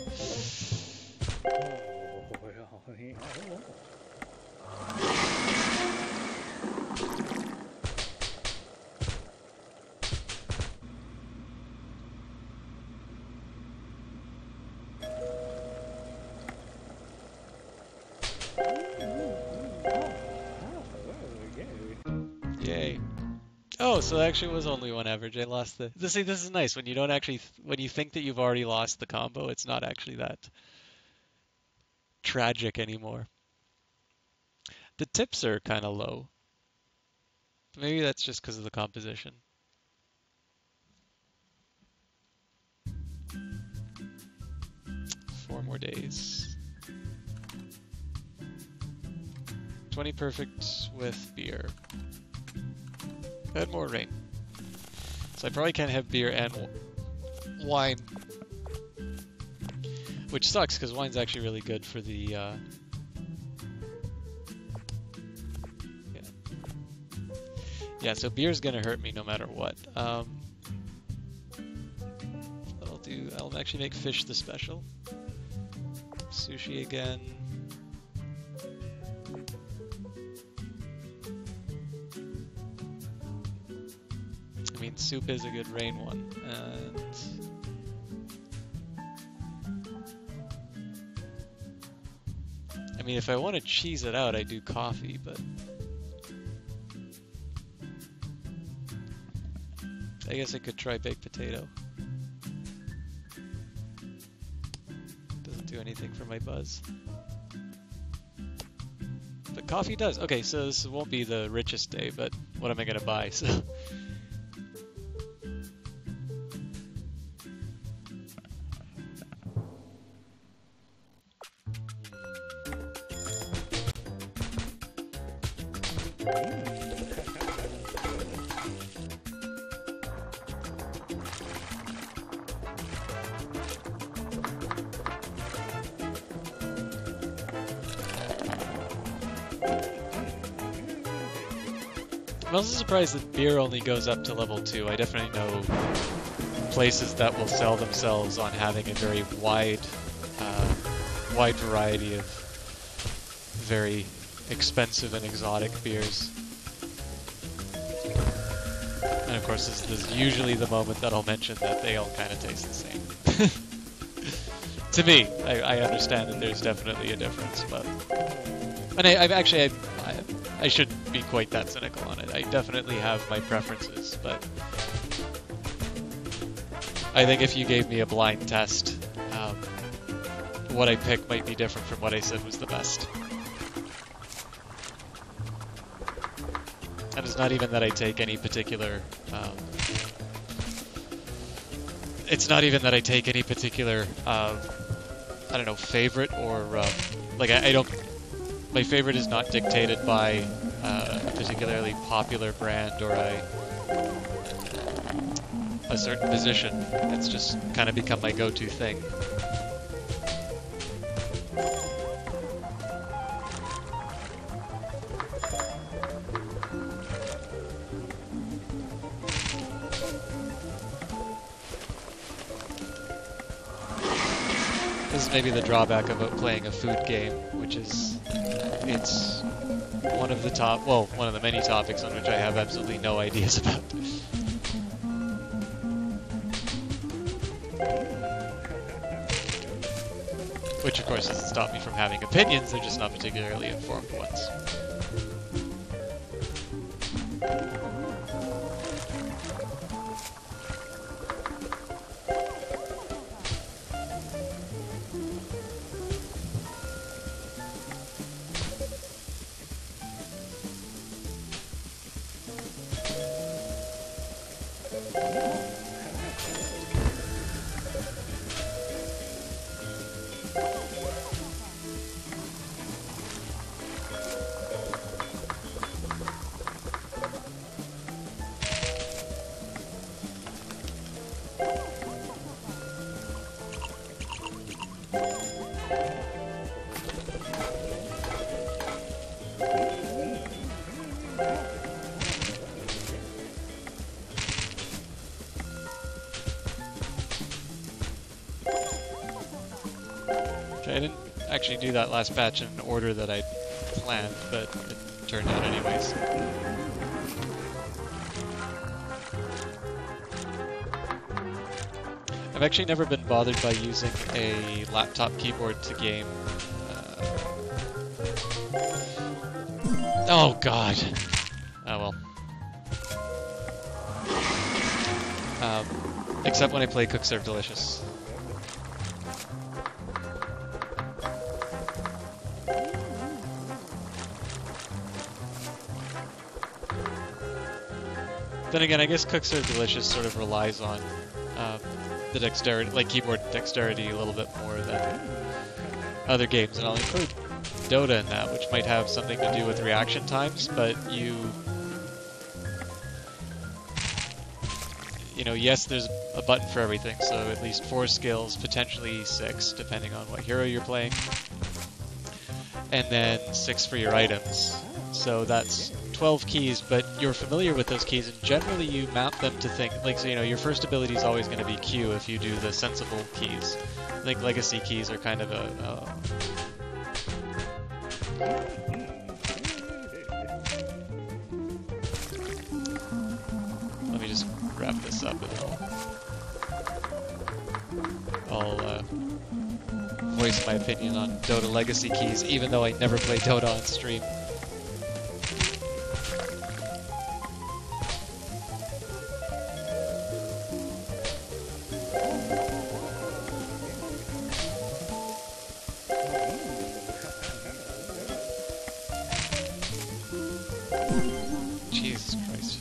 Yay. Oh, so there actually was only one average. I lost the... See, this is nice. When you don't actually... When you think that you've already lost the combo, it's not actually that tragic anymore. The tips are kind of low. Maybe that's just because of the composition. Four more days. 20 perfect with beer. And more rain. So I probably can't have beer and wine. Which sucks, because wine's actually really good for the... Yeah, so beer's gonna hurt me no matter what. I'll actually make fish the special. Sushi again. I mean, soup is a good rain one, and... I mean, if I want to cheese it out, I do coffee, but... I guess I could try baked potato. Doesn't do anything for my buzz. But coffee does. Okay, so this won't be the richest day, but what am I gonna buy? So. I'm also surprised that beer only goes up to level 2. I definitely know places that will sell themselves on having a very wide variety of very expensive and exotic beers. And of course, this is usually the moment that I'll mention that they all kind of taste the same. To me, I understand that there's definitely a difference, but... And I shouldn't be quite that cynical on it. I definitely have my preferences, but I think if you gave me a blind test, what I pick might be different from what I said was the best. And it's not even that I take any particular... it's not even that I take any particular, I don't know, favorite or... like, I don't... My favorite is not dictated by a particularly popular brand or a certain position. It's just kind of become my go-to thing. This is maybe the drawback about playing a food game, which is it's one of the many topics on which I have absolutely no ideas about. Which of course doesn't stop me from having opinions, they're just not particularly informed ones. Okay, I didn't actually do that last batch in an order that I planned, but it turned out anyways. I've actually never been bothered by using a laptop keyboard to game. Oh god! Oh well. Except when I play Cook Serve Delicious. Then again, I guess Cook Serve Delicious sort of relies on the dexterity, like keyboard dexterity, a little bit more than other games, and I'll include Dota in that, which might have something to do with reaction times, but you know, yes, there's a button for everything, so at least 4 skills, potentially 6, depending on what hero you're playing, and then 6 for your items. So that's 12 keys, but you're familiar with those keys, and generally you map them to things, like, so, you know, your first ability is always going to be Q if you do the sensible keys. I think legacy keys are kind of Let me just wrap this up and I'll voice my opinion on Dota legacy keys, even though I never play Dota on stream. Jesus Christ.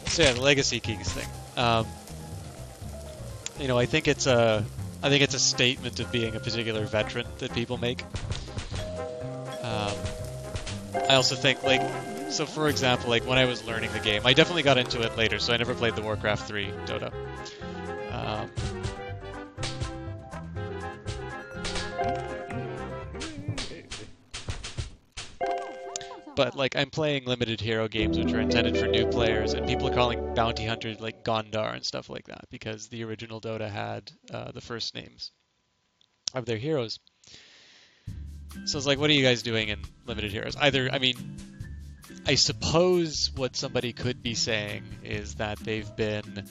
So yeah, the legacy keys thing. You know, I think it's a statement of being a particular veteran that people make. I also think, like, so for example, like when I was learning the game, I definitely got into it later, so I never played the Warcraft 3 Dota. But like I'm playing limited hero games which are intended for new players, and people are calling bounty hunters like Gondar and stuff like that because the original Dota had the first names of their heroes. So it's like, what are you guys doing in limited heroes? Either, I mean, I suppose what somebody could be saying is that they've been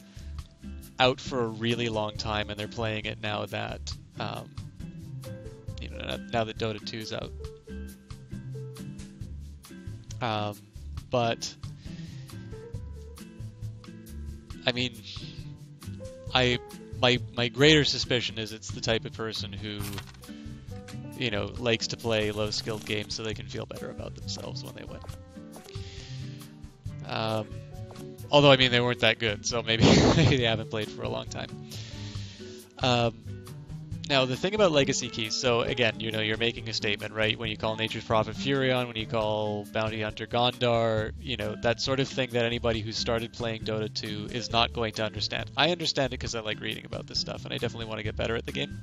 out for a really long time and they're playing it now that now that Dota 2's out. Um, but I mean, I my greater suspicion is it's the type of person who, likes to play low-skilled games so they can feel better about themselves when they win. Um, Although, I mean, they weren't that good, so maybe, maybe they haven't played for a long time. Um, Now, the thing about legacy keys, so again, you're making a statement, right? When you call Nature's Prophet Furion, when you call Bounty Hunter Gondar, that sort of thing that anybody who started playing Dota 2 is not going to understand. I understand it because I like reading about this stuff, and I definitely want to get better at the game.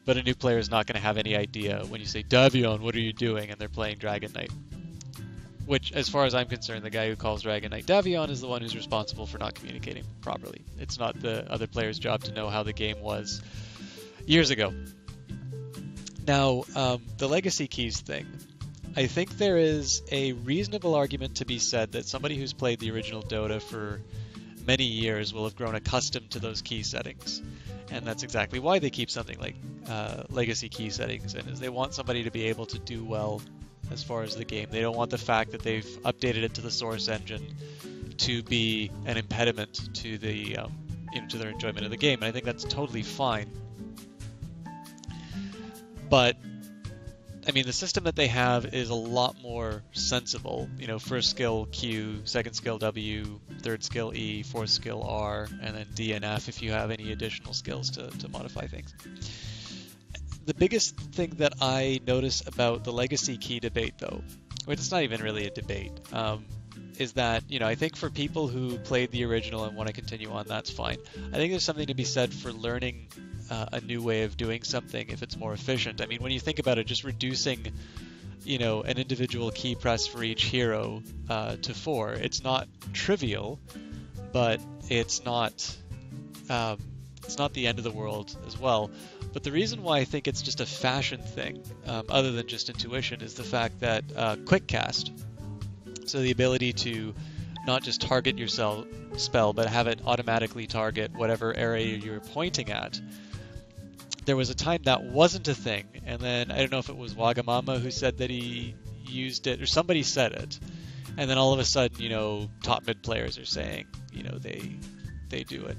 But a new player is not going to have any idea when you say, Davion, what are you doing? And they're playing Dragon Knight. Which, as far as I'm concerned, the guy who calls Dragon Knight Davion is the one who's responsible for not communicating properly. It's not the other player's job to know how the game was years ago. Now, the legacy keys thing, I think there is a reasonable argument to be said that somebody who's played the original Dota for many years will have grown accustomed to those key settings. And that's exactly why they keep something like legacy key settings in, is they want somebody to be able to do well as far as the game. They don't want the fact that they've updated it to the source engine to be an impediment to the to their enjoyment of the game. And I think that's totally fine. But I mean, the system that they have is a lot more sensible. First skill Q, second skill W, third skill E, fourth skill R, and then D and F if you have any additional skills to modify things. The biggest thing that I notice about the legacy key debate, though, which it's not even really a debate, is that, I think for people who played the original and want to continue on, that's fine. I think there's something to be said for learning a new way of doing something if it's more efficient. I mean, when you think about it, just reducing, an individual key press for each hero to 4, it's not trivial, but it's not the end of the world as well. But the reason why I think it's just a fashion thing, other than just intuition, is the fact that quick cast, so the ability to not just target your spell, but have it automatically target whatever area you're pointing at. There was a time that wasn't a thing, and then I don't know if it was Wagamama who said that he used it, or somebody said it, and then all of a sudden, top mid players are saying, they do it.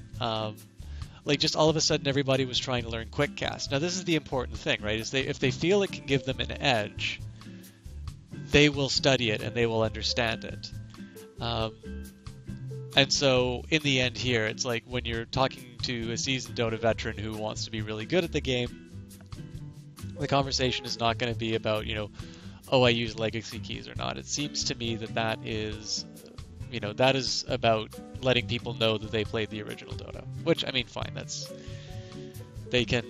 Just all of a sudden everybody was trying to learn quick cast. Now this is the important thing, right? Is if they feel it can give them an edge, they will study it and they will understand it. And so in the end here, it's like when you're talking to a seasoned Dota veteran who wants to be really good at the game, the conversation is not going to be about, I use legacy keys or not. It seems to me that is about letting people know that they played the original Dota. Which, I mean, fine, they can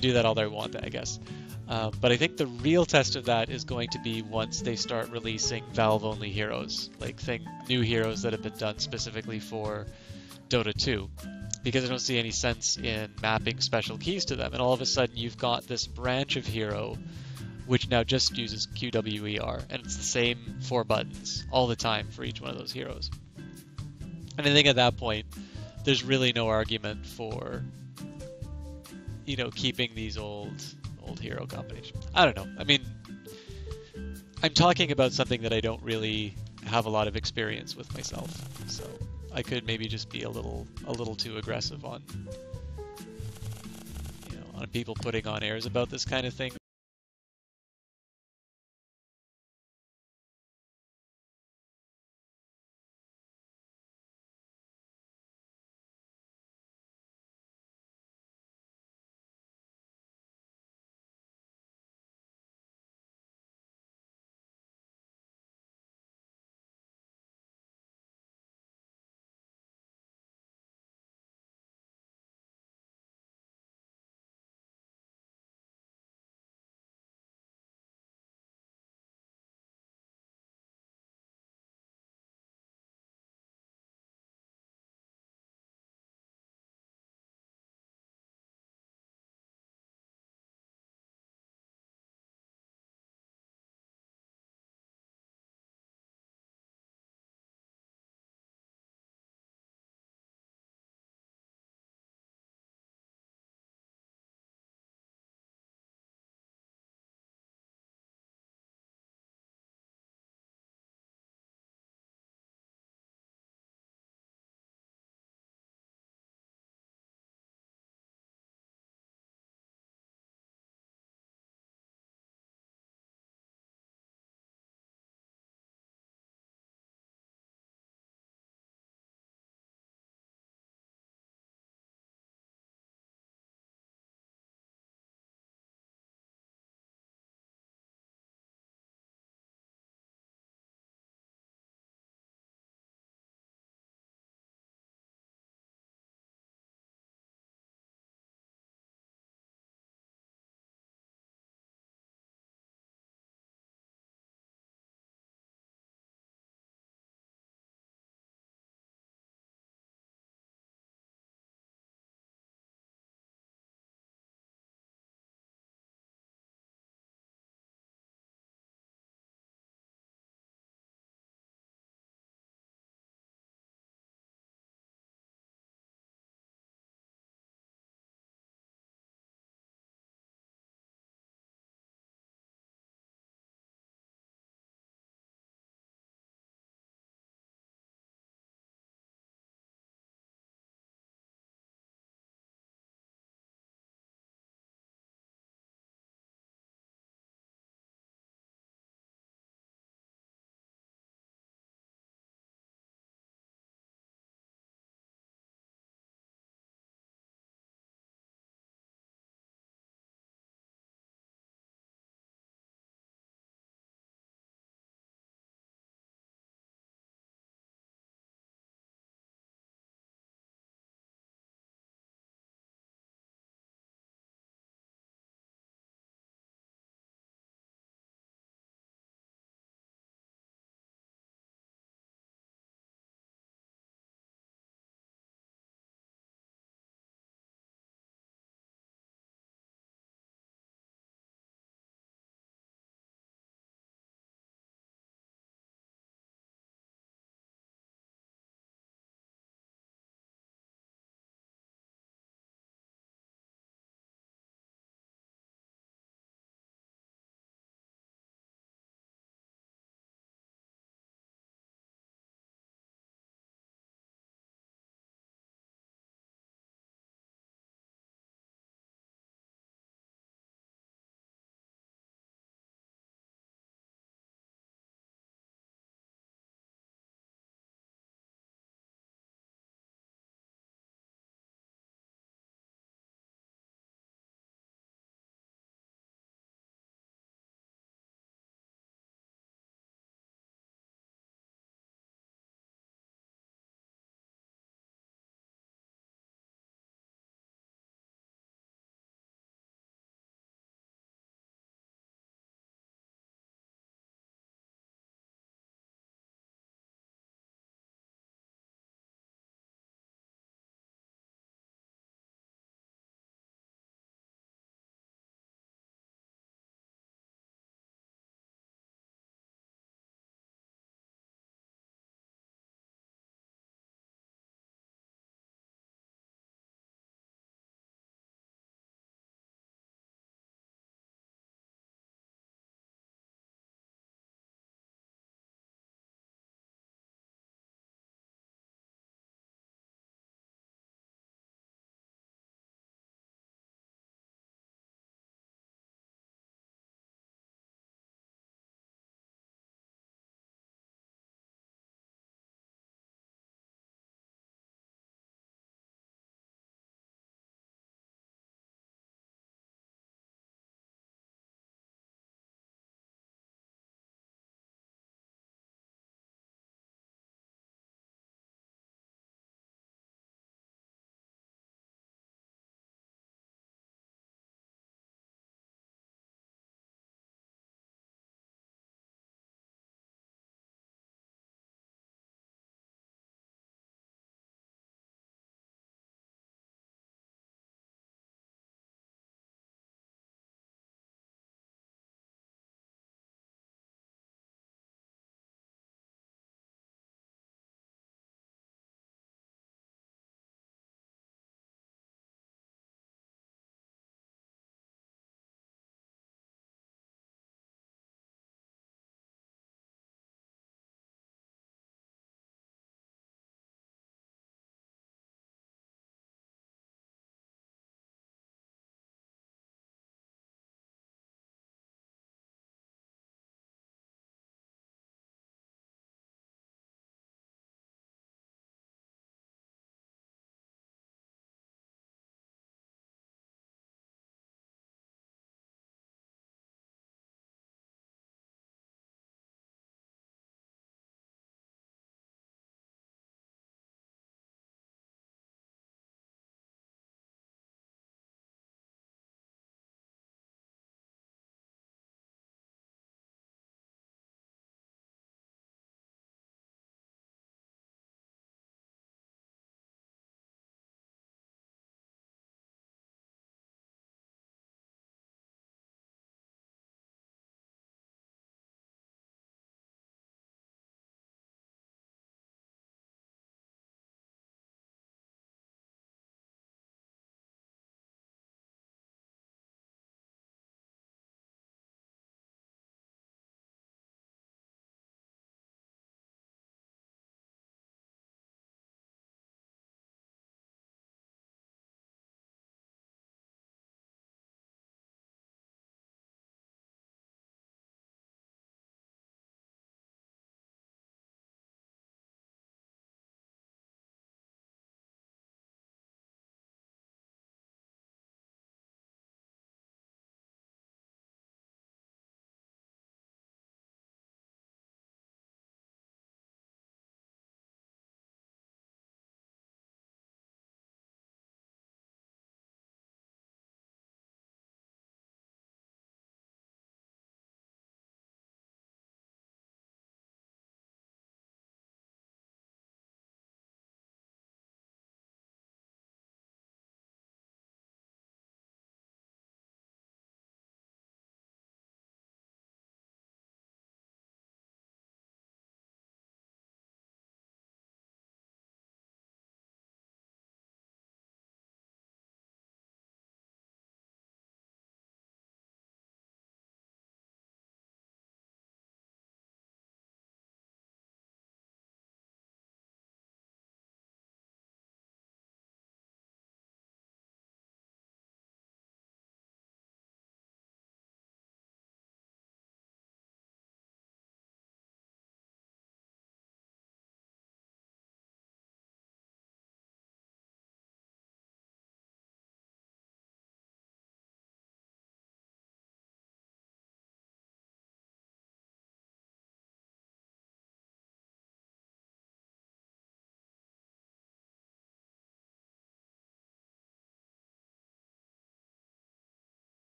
do that all they want, I guess. But I think the real test of that is going to be once they start releasing Valve-only heroes, new heroes that have been done specifically for Dota 2, because I don't see any sense in mapping special keys to them. And all of a sudden, you've got this branch of hero which now just uses QWER, and it's the same 4 buttons all the time for each one of those heroes. And I think at that point, there's really no argument for, keeping these old hero combinations. I don't know. I mean, I'm talking about something that I don't really have a lot of experience with myself, so I could maybe just be a little too aggressive on, on people putting on airs about this kind of thing.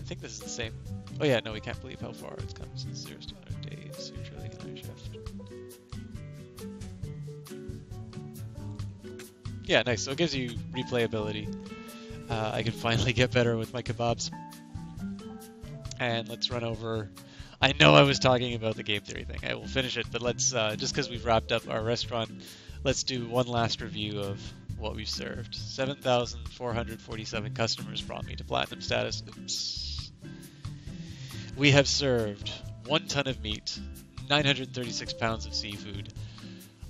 think this is the same. Oh yeah, no, we can't believe how far it's come since 0 to 100 days. You're truly gonna shift. Yeah, nice. So it gives you replayability. I can finally get better with my kebabs. And let's run over. I know I was talking about the game theory thing. I will finish it, but let's just because we've wrapped up our restaurant, let's do one last review of what we've served. 7,447 customers brought me to platinum status. Oops. We have served 1 ton of meat, 936 pounds of seafood,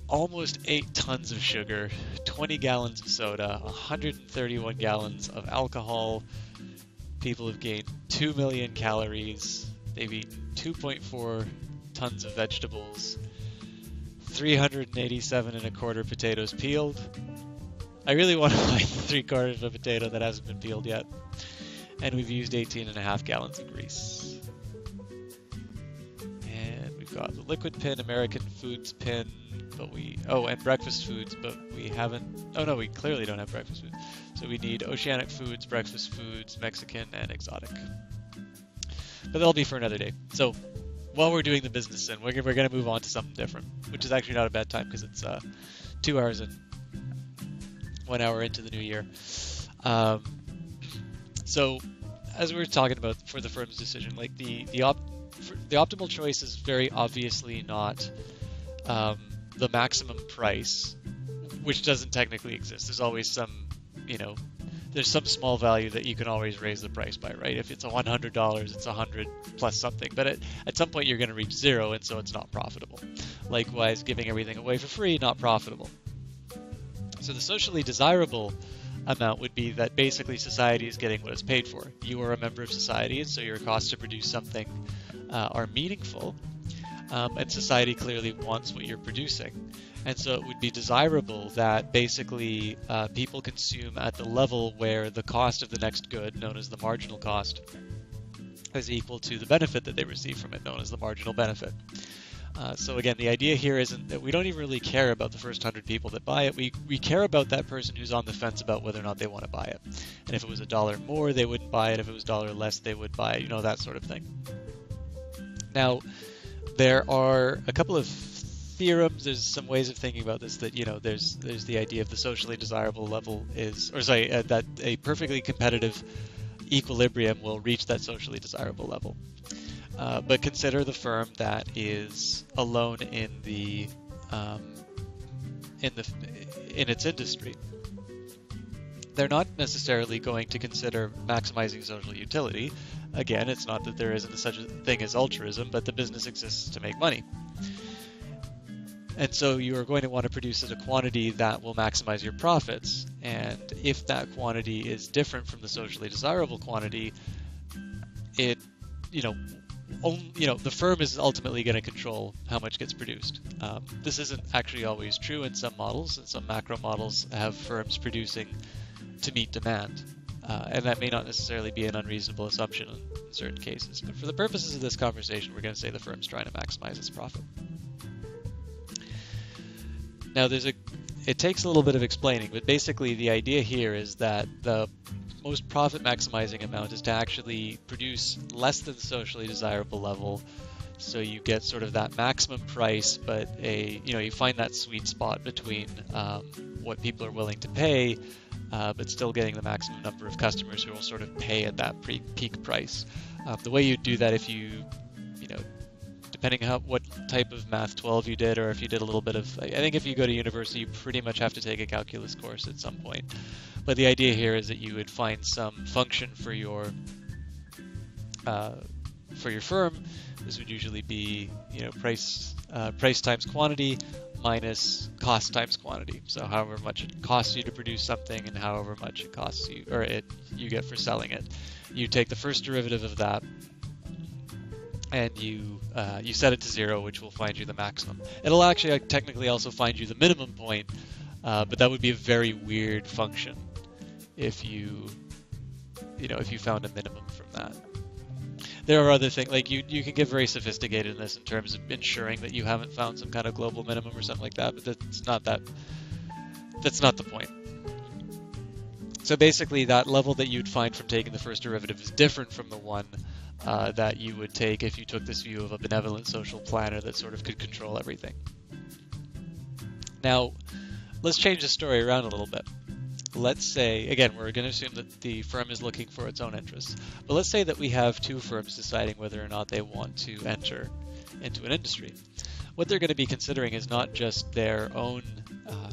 almost 8 tons of sugar, 20 gallons of soda, 131 gallons of alcohol. People have gained 2 million calories. They've eaten 2.4 tons of vegetables, 387 and a quarter potatoes peeled. I really want to buy 3/4 of a potato that hasn't been peeled yet. And we've used 18.5 gallons of grease. And we've got the liquid pin, American Foods pin, but and breakfast foods, but we haven't, we clearly don't have breakfast foods. So we need oceanic foods, breakfast foods, Mexican, and exotic. But that'll be for another day. So while we're doing the business in, we're going to move on to something different, which is actually not a bad time because it's 2 hours in, 1 hour into the new year. So as we were talking about for the firm's decision, like the optimal choice is very obviously not the maximum price, which doesn't technically exist. There's always some, there's some small value that you can always raise the price by, right? If it's $100, it's 100 plus something. But at some point you're going to reach zero, and so it's not profitable. Likewise, giving everything away for free, not profitable. So the socially desirable amount would be that basically society is getting what it's paid for. You are a member of society, and so your costs to produce something are meaningful. And society clearly wants what you're producing. And so it would be desirable that basically people consume at the level where the cost of the next good, known as the marginal cost, is equal to the benefit that they receive from it, known as the marginal benefit. So again, the idea here isn't that we don't even really care about the first 100 people that buy it. We care about that person who's on the fence about whether or not they want to buy it. And if it was $1 more, they wouldn't buy it. If it was $1 less, they would buy it, that sort of thing. Now, there are a couple of theorems. There's some ways of thinking about this that, there's the idea of the socially desirable level that a perfectly competitive equilibrium will reach that socially desirable level. But consider the firm that is alone in its industry. They're not necessarily going to consider maximizing social utility. Again, it's not that there isn't such a thing as altruism, but the business exists to make money. And so you are going to want to produce at a quantity that will maximize your profits. And if that quantity is different from the socially desirable quantity, the firm is ultimately going to control how much gets produced. This isn't actually always true in some models, and some macro models have firms producing to meet demand. And that may not necessarily be an unreasonable assumption in certain cases. But for the purposes of this conversation, we're going to say the firm's trying to maximize its profit. Now, it takes a little bit of explaining, but basically the idea here is that the most profit maximizing amount is to actually produce less than the socially desirable level, so you get sort of that maximum price, but you find that sweet spot between what people are willing to pay, but still getting the maximum number of customers who will sort of pay at that peak price. The way you do that, if depending on what type of Math 12 you did, or if you did a little bit of, I think if you go to university, you pretty much have to take a calculus course at some point. But the idea here is that you would find some function for your firm. This would usually be, price times quantity minus cost times quantity. So however much it costs you to produce something and however much it costs you, or you get for selling it. You take the first derivative of that, and you set it to 0, which will find you the maximum. It'll actually technically also find you the minimum point, but that would be a very weird function if you found a minimum from that. There are other things, like you can get very sophisticated in this in terms of ensuring that you haven't found some kind of global minimum or something like that, but that's not the point. So basically, that level that you'd find from taking the first derivative is different from the one that you would take if you took this view of a benevolent social planner that sort of could control everything. Now, let's change the story around a little bit. Let's say, again, we're going to assume that the firm is looking for its own interests, but let's say that we have two firms deciding whether or not they want to enter into an industry. What they're going to be considering is not just their own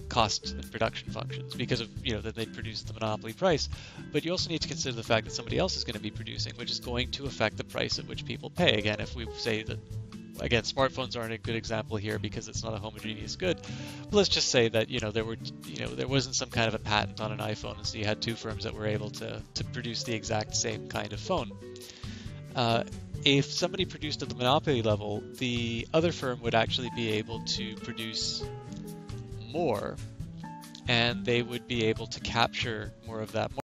cost and production functions, because of that they produce the monopoly price, but you also need to consider the fact that somebody else is going to be producing, which is going to affect the price at which people pay. Again, if we say that, again, smartphones aren't a good example here because it's not a homogeneous good, but let's just say that there wasn't some kind of a patent on an iPhone, and so you had two firms that were able to produce the exact same kind of phone. If somebody produced at the monopoly level, the other firm would actually be able to produce more, and they would be able to capture more of that